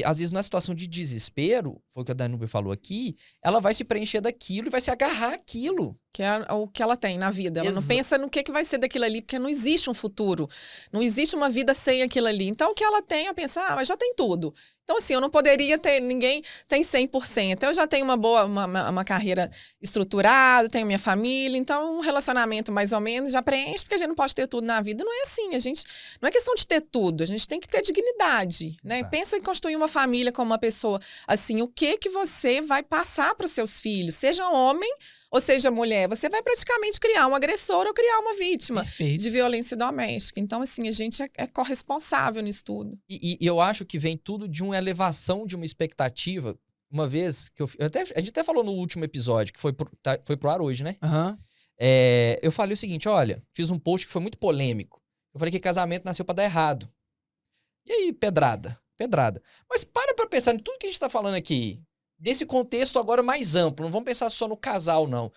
às vezes na situação de desespero, foi o que a Danúbia falou aqui, ela vai se preencher daquilo e vai se agarrar àquilo. Que é o que ela tem na vida. Ela não pensa no que vai ser daquilo ali, porque não existe um futuro. Não existe uma vida sem aquilo ali. Então, o que ela tem é pensar, mas já tem tudo. Então, assim, eu não poderia ter... Ninguém tem 100%. Eu já tenho uma carreira estruturada, tenho minha família. Então, um relacionamento mais ou menos já preenche, porque a gente não pode ter tudo na vida. Não é assim. Não é questão de ter tudo. A gente tem que ter dignidade, né? Pensa em construir uma família com uma pessoa. Assim, o que você vai passar para os seus filhos? Seja homem ou seja mulher. Você vai praticamente criar um agressor ou criar uma vítima de violência doméstica. Então, assim, a gente é corresponsável nisso tudo. E eu acho que vem tudo de uma elevação de uma expectativa. Uma vez que a gente até falou no último episódio, que foi pro ar hoje, né? Eu falei o seguinte, olha, fiz um post que foi muito polêmico. Eu falei que casamento nasceu pra dar errado. E aí, pedrada. Mas para pensar em tudo que a gente tá falando aqui, desse contexto agora mais amplo, não vamos pensar só no casal, não.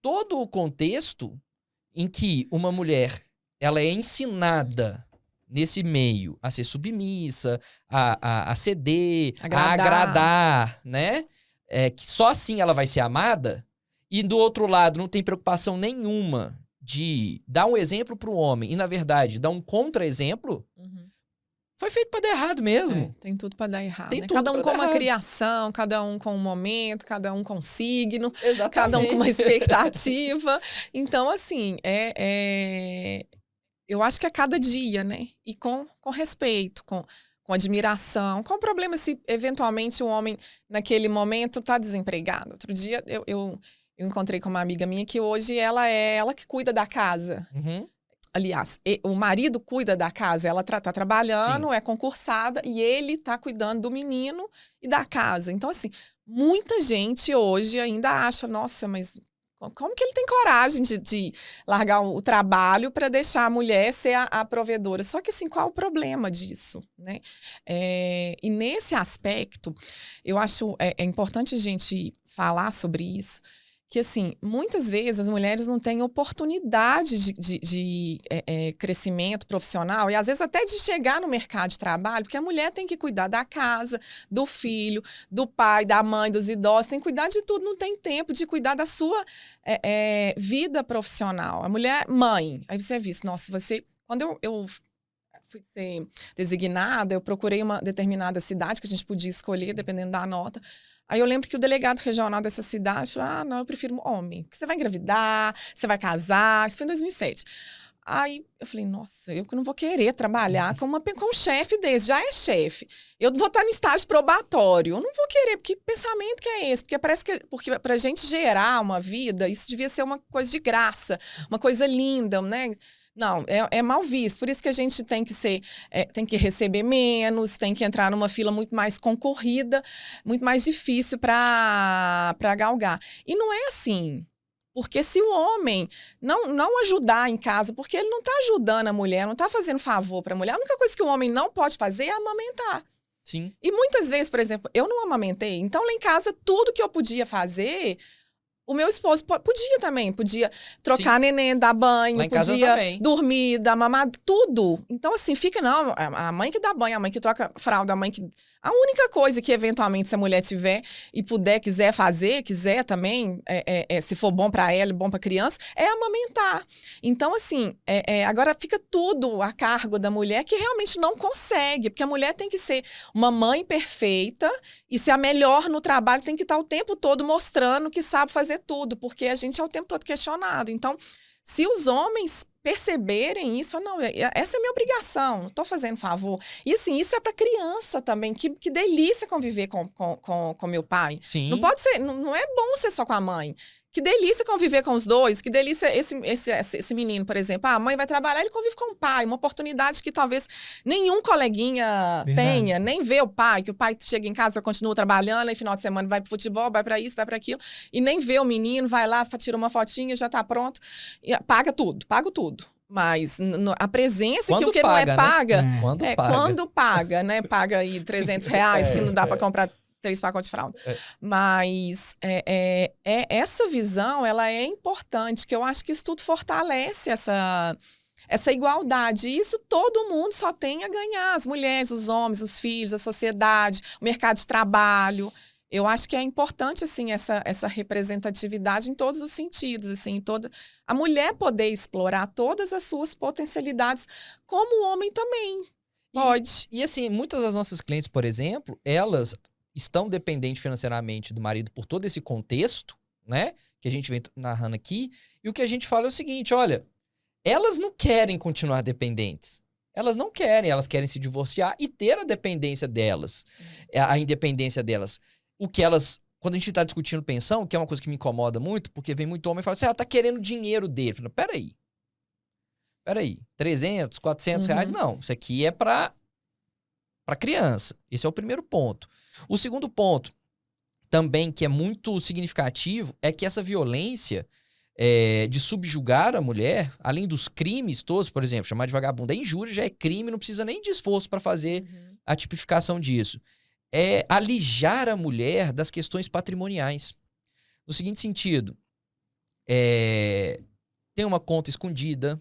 Todo o contexto em que uma mulher, ela é ensinada nesse meio a ser submissa, a ceder, a agradar, né? Que só assim ela vai ser amada. E do outro lado, não tem preocupação nenhuma de dar um exemplo pro homem e, na verdade, dar um contra-exemplo. Foi feito pra dar errado mesmo. Tem tudo pra dar errado. Tem né? tudo Cada um pra com dar uma errado. criação, cada um com um momento, cada um com um signo, Exatamente. cada um com uma expectativa. Então, assim, eu acho que é cada dia, né? E com respeito, com admiração. Qual o problema se, eventualmente, o homem, naquele momento, tá desempregado? Outro dia, eu encontrei com uma amiga minha que hoje ela é ela que cuida da casa. Aliás, o marido cuida da casa, ela tá trabalhando, Sim. é concursada, e ele tá cuidando do menino e da casa. Então, assim, muita gente hoje ainda acha, nossa, mas como que ele tem coragem de largar o trabalho para deixar a mulher ser a provedora? Só que, assim, qual o problema disso, né? E nesse aspecto, eu acho importante a gente falar sobre isso, que, assim, muitas vezes as mulheres não têm oportunidade de crescimento profissional e, às vezes, até de chegar no mercado de trabalho, porque a mulher tem que cuidar da casa, do filho, do pai, da mãe, dos idosos, tem que cuidar de tudo, não tem tempo de cuidar da sua vida profissional. A mulher, mãe, aí você vê isso, nossa, quando eu fui ser designada, eu procurei uma determinada cidade que a gente podia escolher, dependendo da nota. Aí eu lembro que o delegado regional dessa cidade falou, não, eu prefiro homem, porque você vai engravidar, você vai casar, isso foi em 2007. Aí eu falei, nossa, eu que não vou querer trabalhar com um chefe desse, já é chefe. Eu vou estar no estágio probatório, eu não vou querer, porque pensamento que é esse? Porque parece que pra gente gerar uma vida, isso devia ser uma coisa de graça, uma coisa linda, né? Não, é mal visto. Por isso que a gente tem que receber menos, tem que entrar numa fila muito mais concorrida, muito mais difícil para galgar. E não é assim. Porque se o homem não ajudar em casa, porque ele não está ajudando a mulher, não está fazendo favor para a mulher, a única coisa que o homem não pode fazer é amamentar. Sim. E muitas vezes, por exemplo, eu não amamentei, então lá em casa tudo que eu podia fazer, o meu esposo podia trocar neném, dar banho, podia dormir, dar mamada, tudo. Então assim, não, a mãe que dá banho, a mãe que troca fralda, a mãe que... A única coisa que, eventualmente, se a mulher tiver e quiser fazer, quiser também, se for bom para ela e bom para a criança, é amamentar. Então, assim, agora fica tudo a cargo da mulher que realmente não consegue, porque a mulher tem que ser uma mãe perfeita e ser a melhor no trabalho, tem que estar o tempo todo mostrando que sabe fazer tudo, porque a gente é o tempo todo questionado. Então, se os homens perceberem isso, não, essa é minha obrigação, não estou fazendo favor. E assim, isso é para criança também, que delícia conviver com meu pai. Sim. Não pode ser, não é bom ser só com a mãe. Que delícia conviver com os dois, que delícia esse menino, por exemplo. A mãe vai trabalhar, ele convive com o pai, uma oportunidade que talvez nenhum coleguinha tenha, nem vê o pai, que o pai chega em casa, continua trabalhando, aí final de semana vai pro futebol, vai para isso, vai para aquilo, e nem vê o menino, vai lá, tira uma fotinha, já tá pronto, e paga tudo. Mas a presença quando que o que paga, não é paga, né? Quando paga, né? Paga aí R$300 que não dá para comprar 3 pacotes de fralda. Mas essa visão, ela é importante, que eu acho que isso tudo fortalece essa igualdade. E isso todo mundo só tem a ganhar. As mulheres, os homens, os filhos, a sociedade, o mercado de trabalho. Eu acho que é importante, assim, essa representatividade em todos os sentidos, assim, a mulher poder explorar todas as suas potencialidades, como o homem também pode. E assim, muitas das nossas clientes, por exemplo, elas estão dependentes financeiramente do marido por todo esse contexto, né, que a gente vem narrando aqui, e o que a gente fala é o seguinte, olha, elas não querem continuar dependentes. Elas não querem, elas querem se divorciar e ter a dependência delas, a independência delas. O que elas, quando a gente tá discutindo pensão, que é uma coisa que me incomoda muito, porque vem muito homem e fala assim, ela tá querendo dinheiro dele. Eu falo, peraí, 300, 400 reais, não, isso aqui é pra criança. Esse é o primeiro ponto. O segundo ponto, também, que é muito significativo, é que essa violência de subjugar a mulher, além dos crimes todos, por exemplo, chamar de vagabunda é injúria, já é crime, não precisa nem de esforço para fazer a tipificação disso. É alijar a mulher das questões patrimoniais. No seguinte sentido, tem uma conta escondida,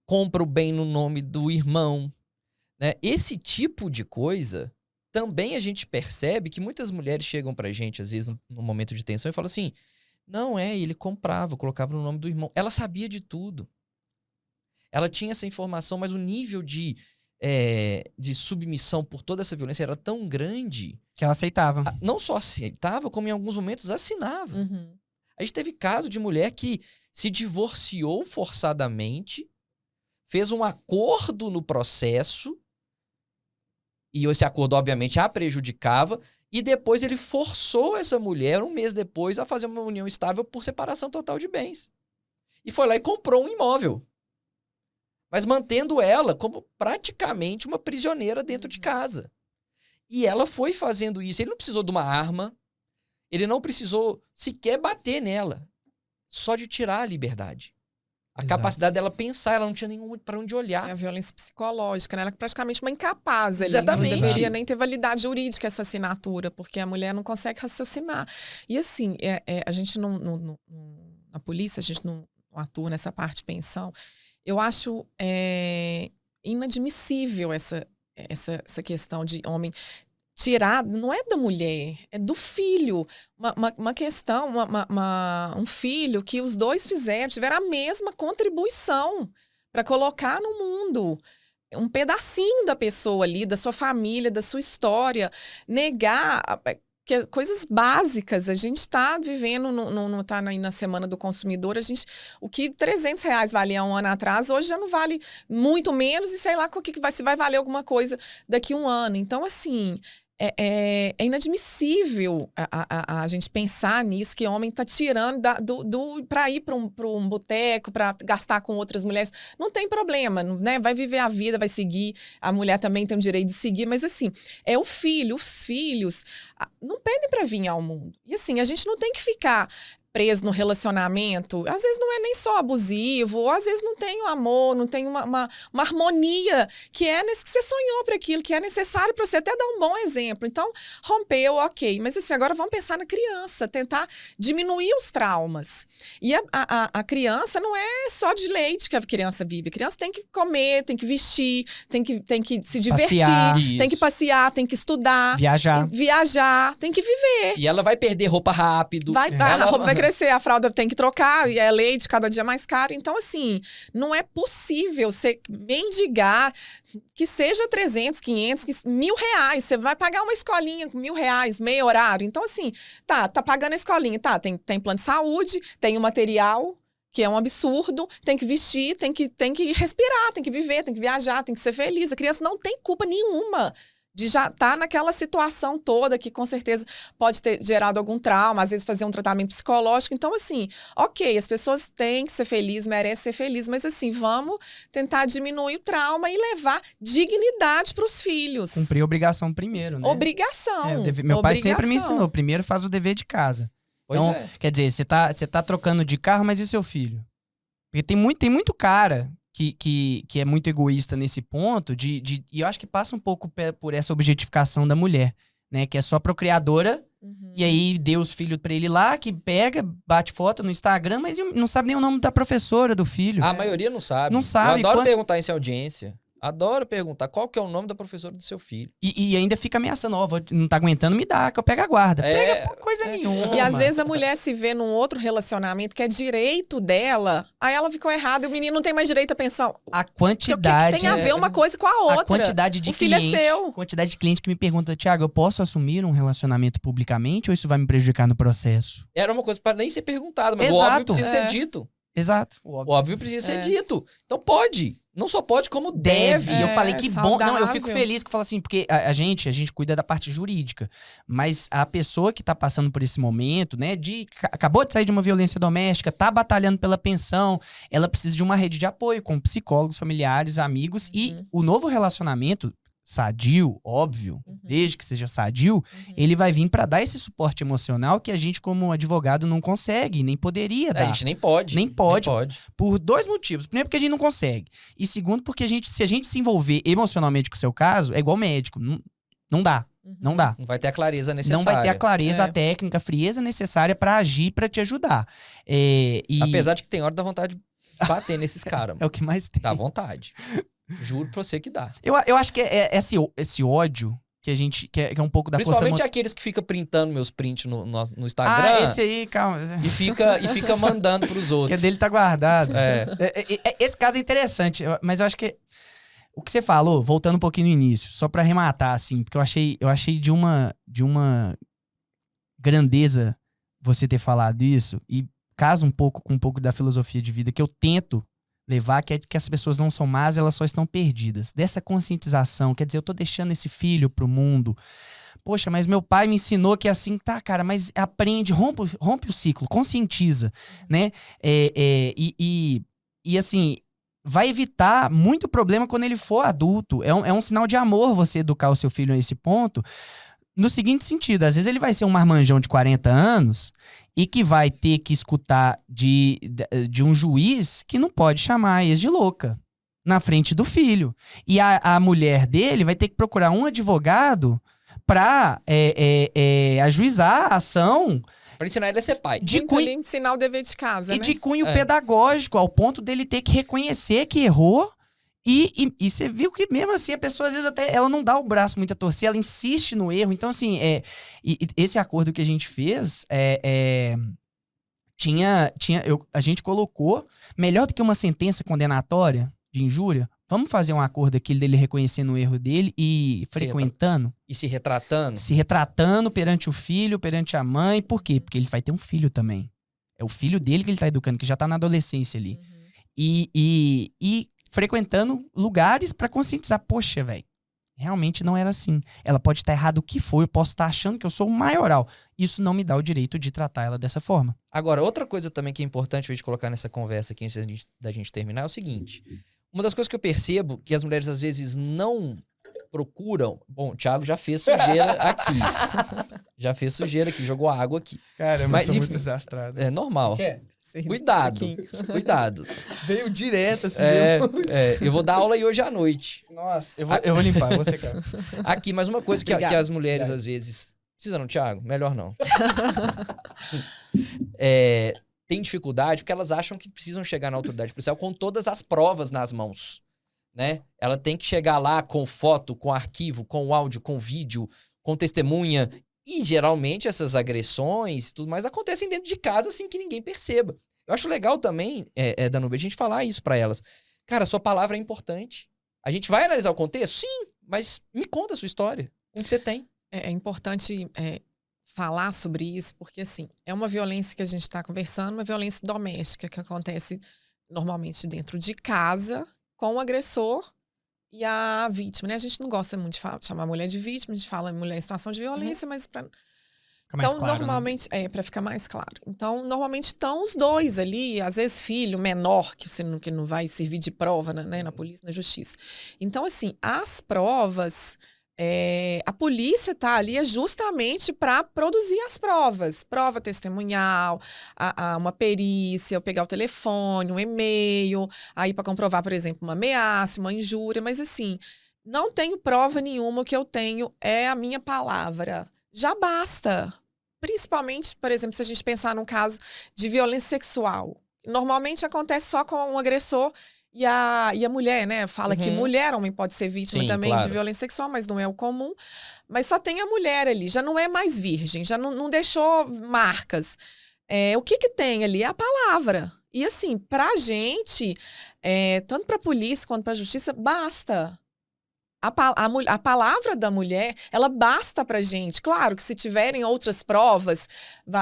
compra o bem no nome do irmão, né? Esse tipo de coisa, também a gente percebe que muitas mulheres chegam pra gente, às vezes, no momento de tensão, e falam assim, não, ele comprava, colocava no nome do irmão. Ela sabia de tudo. Ela tinha essa informação, mas o nível de submissão por toda essa violência era tão grande... Que ela aceitava. Não só aceitava, como em alguns momentos assinava. A gente teve caso de mulher que se divorciou forçadamente, fez um acordo no processo, e esse acordo, obviamente, a prejudicava, e depois ele forçou essa mulher, um mês depois, a fazer uma união estável por separação total de bens. E foi lá e comprou um imóvel. Mas mantendo ela como praticamente uma prisioneira dentro de casa. E ela foi fazendo isso. Ele não precisou de uma arma. Ele não precisou sequer bater nela. Só de tirar a liberdade. A capacidade dela pensar. Ela não tinha nenhum para onde olhar. É a violência psicológica, né? Ela é praticamente uma incapaz. Exatamente. Não deveria nem ter validade jurídica essa assinatura, porque a mulher não consegue raciocinar. E assim, a gente na polícia, a gente não atua nessa parte de pensão. Eu acho inadmissível essa questão de homem tirar, não é da mulher, é do filho. Uma questão, um filho que os dois tiveram a mesma contribuição para colocar no mundo. um pedacinho da pessoa ali, da sua família, da sua história, negar que coisas básicas. A gente está vivendo, não está na Semana do Consumidor, o que R$300 valia um ano atrás, hoje já não vale muito menos, e sei lá se vai valer alguma coisa daqui a um ano. Então, assim, é inadmissível a gente pensar nisso, que o homem está tirando para ir para um boteco, para gastar com outras mulheres. Não tem problema, né? Vai viver a vida, vai seguir. A mulher também tem o direito de seguir, mas assim, os filhos não pedem para vir ao mundo. E assim, a gente não tem que ficar preso no relacionamento, às vezes não é nem só abusivo, ou às vezes não tem um amor, não tem uma harmonia que você sonhou para aquilo, que é necessário para você até dar um bom exemplo. Então, rompeu, ok. Mas assim, agora vamos pensar na criança, tentar diminuir os traumas. E a criança não é só de leite que a criança vive. A criança tem que comer, tem que vestir, tem que se divertir, tem que passear, tem que estudar, viajar, tem que viver. E ela vai perder roupa rápido. A roupa vai crescer, a fralda tem que trocar, e é leite cada dia mais caro. Então, assim, não é possível você mendigar que seja 300, 500, R$1.000. Você vai pagar uma escolinha com R$1.000, meio horário. Então, assim, tá pagando a escolinha, tem plano de saúde, tem o material, que é um absurdo, tem que vestir, tem que respirar, tem que viver, tem que viajar, tem que ser feliz. A criança não tem culpa nenhuma de já estar naquela situação toda, que com certeza pode ter gerado algum trauma, às vezes fazer um tratamento psicológico. Então, assim, ok, as pessoas têm que ser felizes, merecem ser felizes, mas assim, vamos tentar diminuir o trauma e levar dignidade para os filhos. Cumprir a obrigação primeiro, né? Obrigação. Meu pai sempre me ensinou, primeiro faz o dever de casa. Então, quer dizer, você tá trocando de carro, mas e seu filho? Porque tem muito cara que é muito egoísta nesse ponto, e eu acho que passa um pouco por essa objetificação da mulher, né? Que é só procriadora, e aí deu os filhos pra ele lá, que pega, bate foto no Instagram, mas não sabe nem o nome da professora do filho. A maioria não sabe. Não sabe. Eu adoro perguntar isso em audiência. Adoro perguntar qual que é o nome da professora do seu filho. E ainda fica ameaçando, não tá aguentando, me dá, que eu pego a guarda. Pega por coisa nenhuma. E às vezes a mulher se vê num outro relacionamento que é direito dela, aí ela ficou errada e o menino não tem mais direito à pensão. A quantidade... O que tem a ver uma coisa com a outra? A quantidade de filho cliente, é seu. Quantidade de cliente que me pergunta, Thiago, eu posso assumir um relacionamento publicamente ou isso vai me prejudicar no processo? Era uma coisa para nem ser perguntada, mas Exato. o óbvio precisa ser dito. Exato. O óbvio precisa ser dito. Então pode. Não só pode, como deve. Eu falei que saudável. bom. Não, eu fico feliz que eu falo assim, porque a gente cuida da parte jurídica. Mas a pessoa que tá passando por esse momento, né, acabou de sair de uma violência doméstica, tá batalhando pela pensão, ela precisa de uma rede de apoio com psicólogos, familiares, amigos. E o novo relacionamento sadio, óbvio, desde que seja sadio, ele vai vir pra dar esse suporte emocional que a gente, como advogado, não consegue, nem poderia dar. A gente nem pode. Nem pode. Por dois motivos. Primeiro, porque a gente não consegue. E segundo, porque se a gente se envolver emocionalmente com o seu caso, é igual médico. Não dá. Não dá. Não vai ter a clareza necessária. Não vai ter a clareza, a técnica, a frieza necessária pra agir, pra te ajudar. Apesar de que tem hora da vontade de bater nesses caras. É o que mais tem. Dá vontade. Juro pra você que dá. Eu acho que é esse ódio que a gente... Que é um pouco da força... Principalmente aqueles que ficam printando meus prints no Instagram. Esse aí, calma. E fica mandando pros outros. Que a dele tá guardado. Esse caso é interessante, mas eu acho que... O que você falou, voltando um pouquinho no início, só pra arrematar, assim, porque eu achei de uma grandeza você ter falado isso, e casa com um pouco da filosofia de vida que eu tento levar, que é que as pessoas não são más, elas só estão perdidas. Dessa conscientização, quer dizer, eu tô deixando esse filho pro mundo. Poxa, mas meu pai me ensinou que é assim, tá, cara, mas aprende, rompe o ciclo, conscientiza, né? E assim, vai evitar muito problema quando ele for adulto. É um sinal de amor você educar o seu filho nesse ponto. No seguinte sentido, às vezes ele vai ser um marmanjão de 40 anos e que vai ter que escutar de um juiz que não pode chamar a ex de louca na frente do filho. E a mulher dele vai ter que procurar um advogado pra ajuizar a ação. Pra ensinar ele a ser pai. Ensinar o dever de casa, e de cunho pedagógico, ao ponto dele ter que reconhecer que errou. E você viu que mesmo assim a pessoa às vezes até ela não dá o braço muito a torcer, ela insiste no erro. Então assim, esse acordo que a gente fez a gente colocou, melhor do que uma sentença condenatória de injúria, Vamos fazer um acordo aqui dele reconhecendo o erro dele e frequentando. E se retratando. Se retratando perante o filho, perante a mãe. Por quê? Porque ele vai ter um filho também. É o filho dele que ele tá educando, que já tá na adolescência ali. E frequentando lugares pra conscientizar. Poxa, velho, realmente não era assim. Ela pode estar errado o que for, eu posso estar achando que eu sou o maioral. Isso não me dá o direito de tratar ela dessa forma. Agora, outra coisa também que é importante a gente colocar nessa conversa aqui antes da gente terminar é o seguinte. Uma das coisas que eu percebo que as mulheres às vezes não procuram... Bom, o Thiago já fez sujeira aqui. Já fez sujeira aqui, jogou água aqui. Cara, Mas, sou enfim, muito desastrado. É normal. Quer? Cuidado, cuidado. Veio direto assim. Eu vou dar aula aí hoje à noite. Nossa, eu vou limpar, eu vou secar. Aqui, mas uma coisa que as mulheres às vezes... Precisa não, Thiago? Melhor não. Tem dificuldade porque elas acham que precisam chegar na autoridade policial com todas as provas nas mãos, né? Ela tem que chegar lá com foto, com arquivo, com áudio, com vídeo, com testemunha. E geralmente essas agressões e tudo mais acontecem dentro de casa sem que ninguém perceba. Eu acho legal também, Danúbia, a gente falar isso pra elas. Cara, sua palavra é importante. A gente vai analisar o contexto? Sim, mas me conta a sua história. O que você tem? É importante falar sobre isso, porque, assim, é uma violência que a gente está conversando, uma violência doméstica que acontece normalmente dentro de casa com o agressor e a vítima, né? A gente não gosta muito de chamar a mulher de vítima, a gente fala mulher em situação de violência, mas para... Então, claro, normalmente, né? Para ficar mais claro. Então, normalmente estão os dois ali, às vezes filho menor, que não vai servir de prova, né, na polícia, na justiça. Então, assim, as provas... a polícia está ali justamente para produzir as provas. Prova testemunhal, uma perícia, eu pegar o telefone, um e-mail, aí para comprovar, por exemplo, uma ameaça, uma injúria, mas assim, não tenho prova nenhuma, o que eu tenho é a minha palavra. Já basta. Principalmente, por exemplo, se a gente pensar num caso de violência sexual. Normalmente acontece só com um agressor e a mulher, né? Fala que mulher, homem pode ser vítima também de violência sexual, mas não é o comum. Mas só tem a mulher ali, já não é mais virgem, já não deixou marcas. O que tem ali? É a palavra. E assim, pra gente, tanto pra polícia quanto pra justiça, basta. A palavra da mulher, ela basta pra gente. Claro que se tiverem outras provas,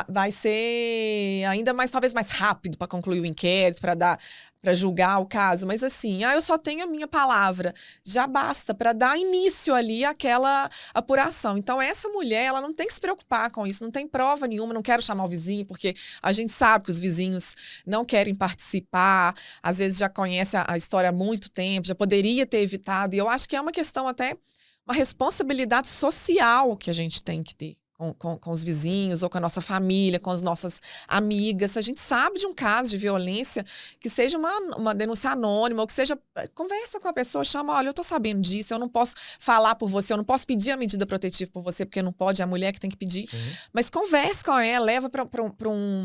vai ser ainda mais, talvez mais rápido para concluir o inquérito, para julgar o caso. Mas assim, eu só tenho a minha palavra. Já basta para dar início ali àquela apuração. Então, essa mulher, ela não tem que se preocupar com isso. Não tem prova nenhuma, não quero chamar o vizinho, porque a gente sabe que os vizinhos não querem participar. Às vezes já conhece a história há muito tempo, já poderia ter evitado. E eu acho que é uma questão até, uma responsabilidade social que a gente tem que ter. Com os vizinhos, ou com a nossa família, com as nossas amigas. Se a gente sabe de um caso de violência, que seja uma denúncia anônima, ou que seja, conversa com a pessoa, chama, olha, eu tô sabendo disso, eu não posso falar por você, eu não posso pedir a medida protetiva por você, porque não pode, é a mulher que tem que pedir. Sim. Mas conversa com ela, leva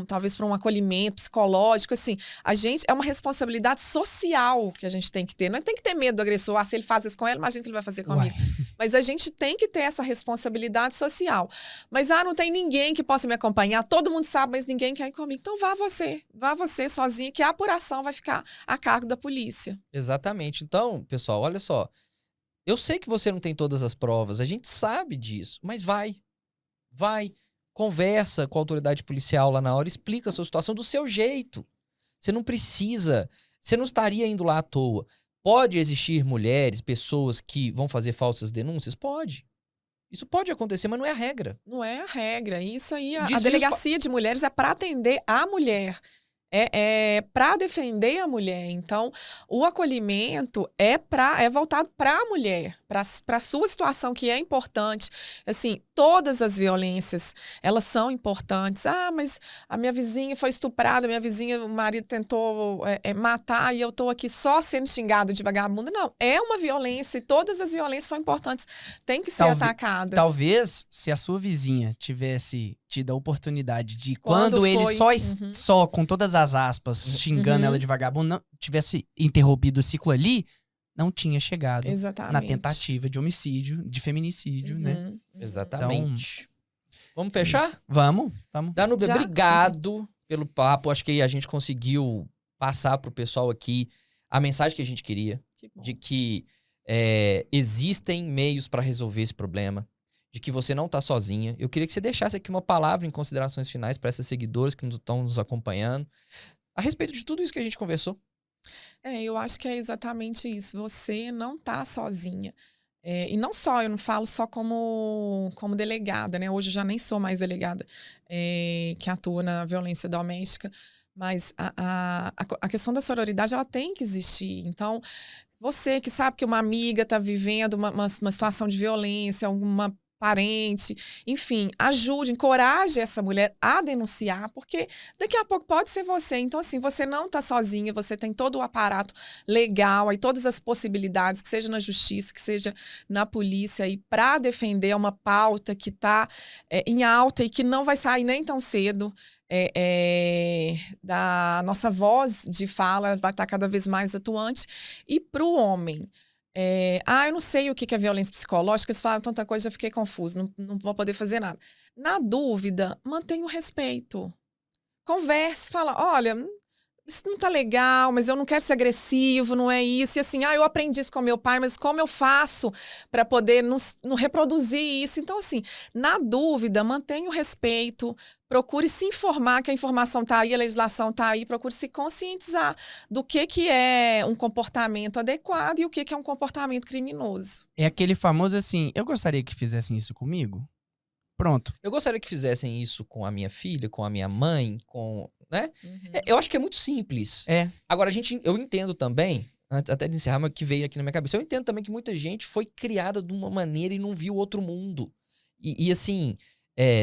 talvez para um acolhimento psicológico, assim. A gente, é uma responsabilidade social que a gente tem que ter. Não tem que ter medo do agressor, se ele faz isso com ela, imagina que ele vai fazer comigo. Mas a gente tem que ter essa responsabilidade social. Mas, não tem ninguém que possa me acompanhar. Todo mundo sabe, mas ninguém quer ir comigo. Então, vá você sozinha, que a apuração vai ficar a cargo da polícia. Exatamente. Então, pessoal, olha só. Eu sei que você não tem todas as provas, a gente sabe disso, mas vai, conversa com a autoridade policial lá na hora, explica a sua situação do seu jeito. Você não precisa, você não estaria indo lá à toa. Pode existir mulheres, pessoas que vão fazer falsas denúncias? Pode. Isso pode acontecer, mas não é a regra. Não é a regra. Isso aí, a delegacia de mulheres é para atender a mulher. É para defender a mulher. Então, o acolhimento é voltado para a mulher, para a sua situação, que é importante. Assim, todas as violências, elas são importantes. Mas a minha vizinha foi estuprada, o marido tentou matar e eu estou aqui só sendo xingada de vagabunda. Não, é uma violência e todas as violências são importantes. Tem que ser atacadas. Talvez, se a sua vizinha tivesse tido a oportunidade de, quando ele só com todas as aspas, xingando ela de vagabundo, não tivesse interrompido o ciclo ali, não tinha chegado na tentativa de homicídio, de feminicídio, né? Exatamente. Então, vamos fechar? Vamos. Danúbia, obrigado pelo papo. Acho que a gente conseguiu passar pro pessoal aqui a mensagem que a gente queria, Que bom. de que existem meios para resolver esse problema, de que você não tá sozinha. Eu queria que você deixasse aqui uma palavra em considerações finais para essas seguidoras que estão nos acompanhando, a respeito de tudo isso que a gente conversou. Eu acho que é exatamente isso. Você não tá sozinha. E não só, eu não falo só como delegada, né? Hoje eu já nem sou mais delegada que atua na violência doméstica, mas a questão da sororidade, ela tem que existir. Então, você que sabe que uma amiga está vivendo uma situação de violência, alguma parente, enfim, ajude, encoraje essa mulher a denunciar, porque daqui a pouco pode ser você. Então, assim, você não está sozinha, você tem todo o aparato legal e todas as possibilidades, que seja na justiça, que seja na polícia, e para defender uma pauta que está em alta e que não vai sair nem tão cedo. Da nossa voz de fala vai estar cada vez mais atuante. E para o homem, eu não sei o que é violência psicológica, eles falam tanta coisa, já fiquei confuso, não vou poder fazer nada. Na dúvida, mantenha o respeito. Converse, fala, olha, isso não tá legal, mas eu não quero ser agressivo, não é isso. E assim, eu aprendi isso com meu pai, mas como eu faço para poder não reproduzir isso? Então, assim, na dúvida, mantenha o respeito, procure se informar, que a informação tá aí, a legislação tá aí, procure se conscientizar do que é um comportamento adequado e o que é um comportamento criminoso. É aquele famoso assim, eu gostaria que fizessem isso comigo. Pronto. Eu gostaria que fizessem isso com a minha filha, com a minha mãe, né? Uhum. Eu acho que é muito simples. Agora, eu entendo também, antes até de encerrar, mas que veio aqui na minha cabeça, eu entendo também que muita gente foi criada de uma maneira e não viu outro mundo. E assim,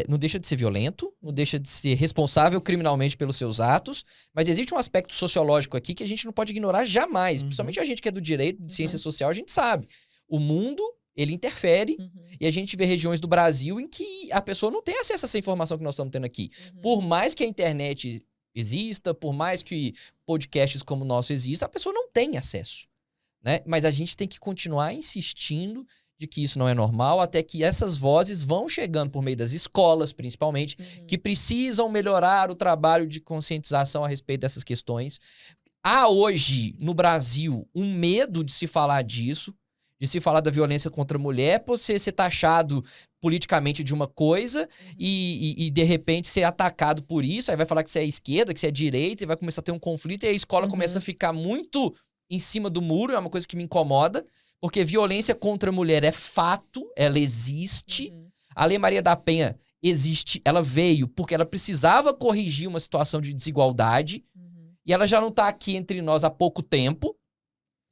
não deixa de ser violento, não deixa de ser responsável criminalmente pelos seus atos, mas existe um aspecto sociológico aqui que a gente não pode ignorar jamais. Principalmente a gente que é do direito, de ciência social, a gente sabe. O mundo, ele interfere, e a gente vê regiões do Brasil em que a pessoa não tem acesso a essa informação que nós estamos tendo aqui. Por mais que a internet exista, por mais que podcasts como o nosso existam, a pessoa não tem acesso, né? Mas a gente tem que continuar insistindo de que isso não é normal, até que essas vozes vão chegando por meio das escolas, principalmente, que precisam melhorar o trabalho de conscientização a respeito dessas questões. Há hoje, no Brasil, um medo de se falar disso, de se falar da violência contra a mulher, por você ser taxado politicamente de uma coisa e de repente ser atacado por isso, aí vai falar que você é esquerda, que você é direita, e vai começar a ter um conflito, e a escola começa a ficar muito em cima do muro, é uma coisa que me incomoda, porque violência contra a mulher é fato, ela existe. A Lei Maria da Penha existe, ela veio porque ela precisava corrigir uma situação de desigualdade, e ela já não tá aqui entre nós há pouco tempo,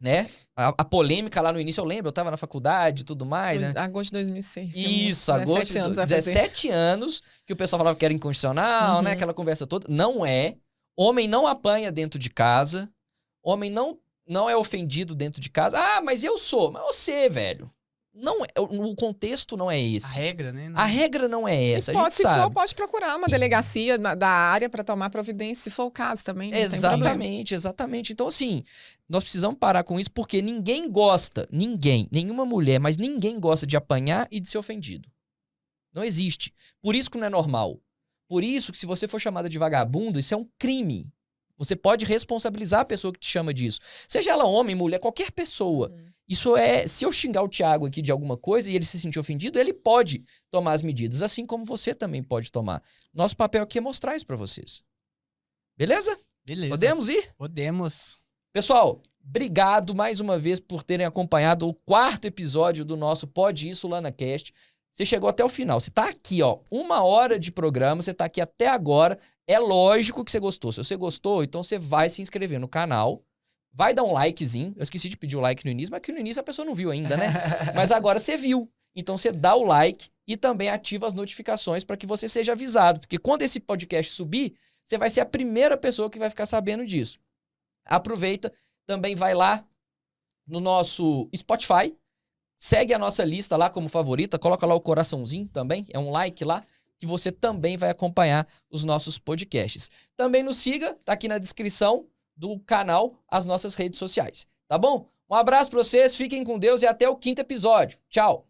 né? A polêmica lá no início, eu lembro, eu tava na faculdade e tudo mais, né? Agosto de 2006. Isso, agosto de 17 anos, que o pessoal falava que era inconstitucional, né? Aquela conversa toda. Não é. Homem não apanha dentro de casa. Homem não é ofendido dentro de casa. Mas eu sou. Mas você, velho. Não, o contexto não é esse. A regra, né? A regra não é essa, se for, pode procurar uma delegacia da área para tomar providência, se for o caso também, não tem problema. Exatamente. Então, assim, nós precisamos parar com isso, porque ninguém gosta, nenhuma mulher, mas ninguém gosta de apanhar e de ser ofendido. Não existe. Por isso que não é normal. Por isso que se você for chamada de vagabundo, isso é um crime. Você pode responsabilizar a pessoa que te chama disso. Seja ela homem, mulher, qualquer pessoa. Isso se eu xingar o Thiago aqui de alguma coisa e ele se sentir ofendido, ele pode tomar as medidas, assim como você também pode tomar. Nosso papel aqui é mostrar isso pra vocês. Beleza? Beleza. Podemos ir? Podemos. Pessoal, obrigado mais uma vez por terem acompanhado o 4º episódio do nosso Pode Isso, LanaCast. Você chegou até o final. Você tá aqui, ó, 1 hora de programa, você tá aqui até agora. É lógico que você gostou. Se você gostou, então você vai se inscrever no canal. Vai dar um likezinho. Eu esqueci de pedir o like no início, mas que no início a pessoa não viu ainda, né? Mas agora você viu. Então você dá o like e também ativa as notificações para que você seja avisado. Porque quando esse podcast subir, você vai ser a primeira pessoa que vai ficar sabendo disso. Aproveita, também vai lá no nosso Spotify. Segue a nossa lista lá como favorita. Coloca lá o coraçãozinho também. É um like lá. Que você também vai acompanhar os nossos podcasts. Também nos siga, tá aqui na descrição do canal, as nossas redes sociais, tá bom? Um abraço pra vocês, fiquem com Deus e até o 5º episódio. Tchau!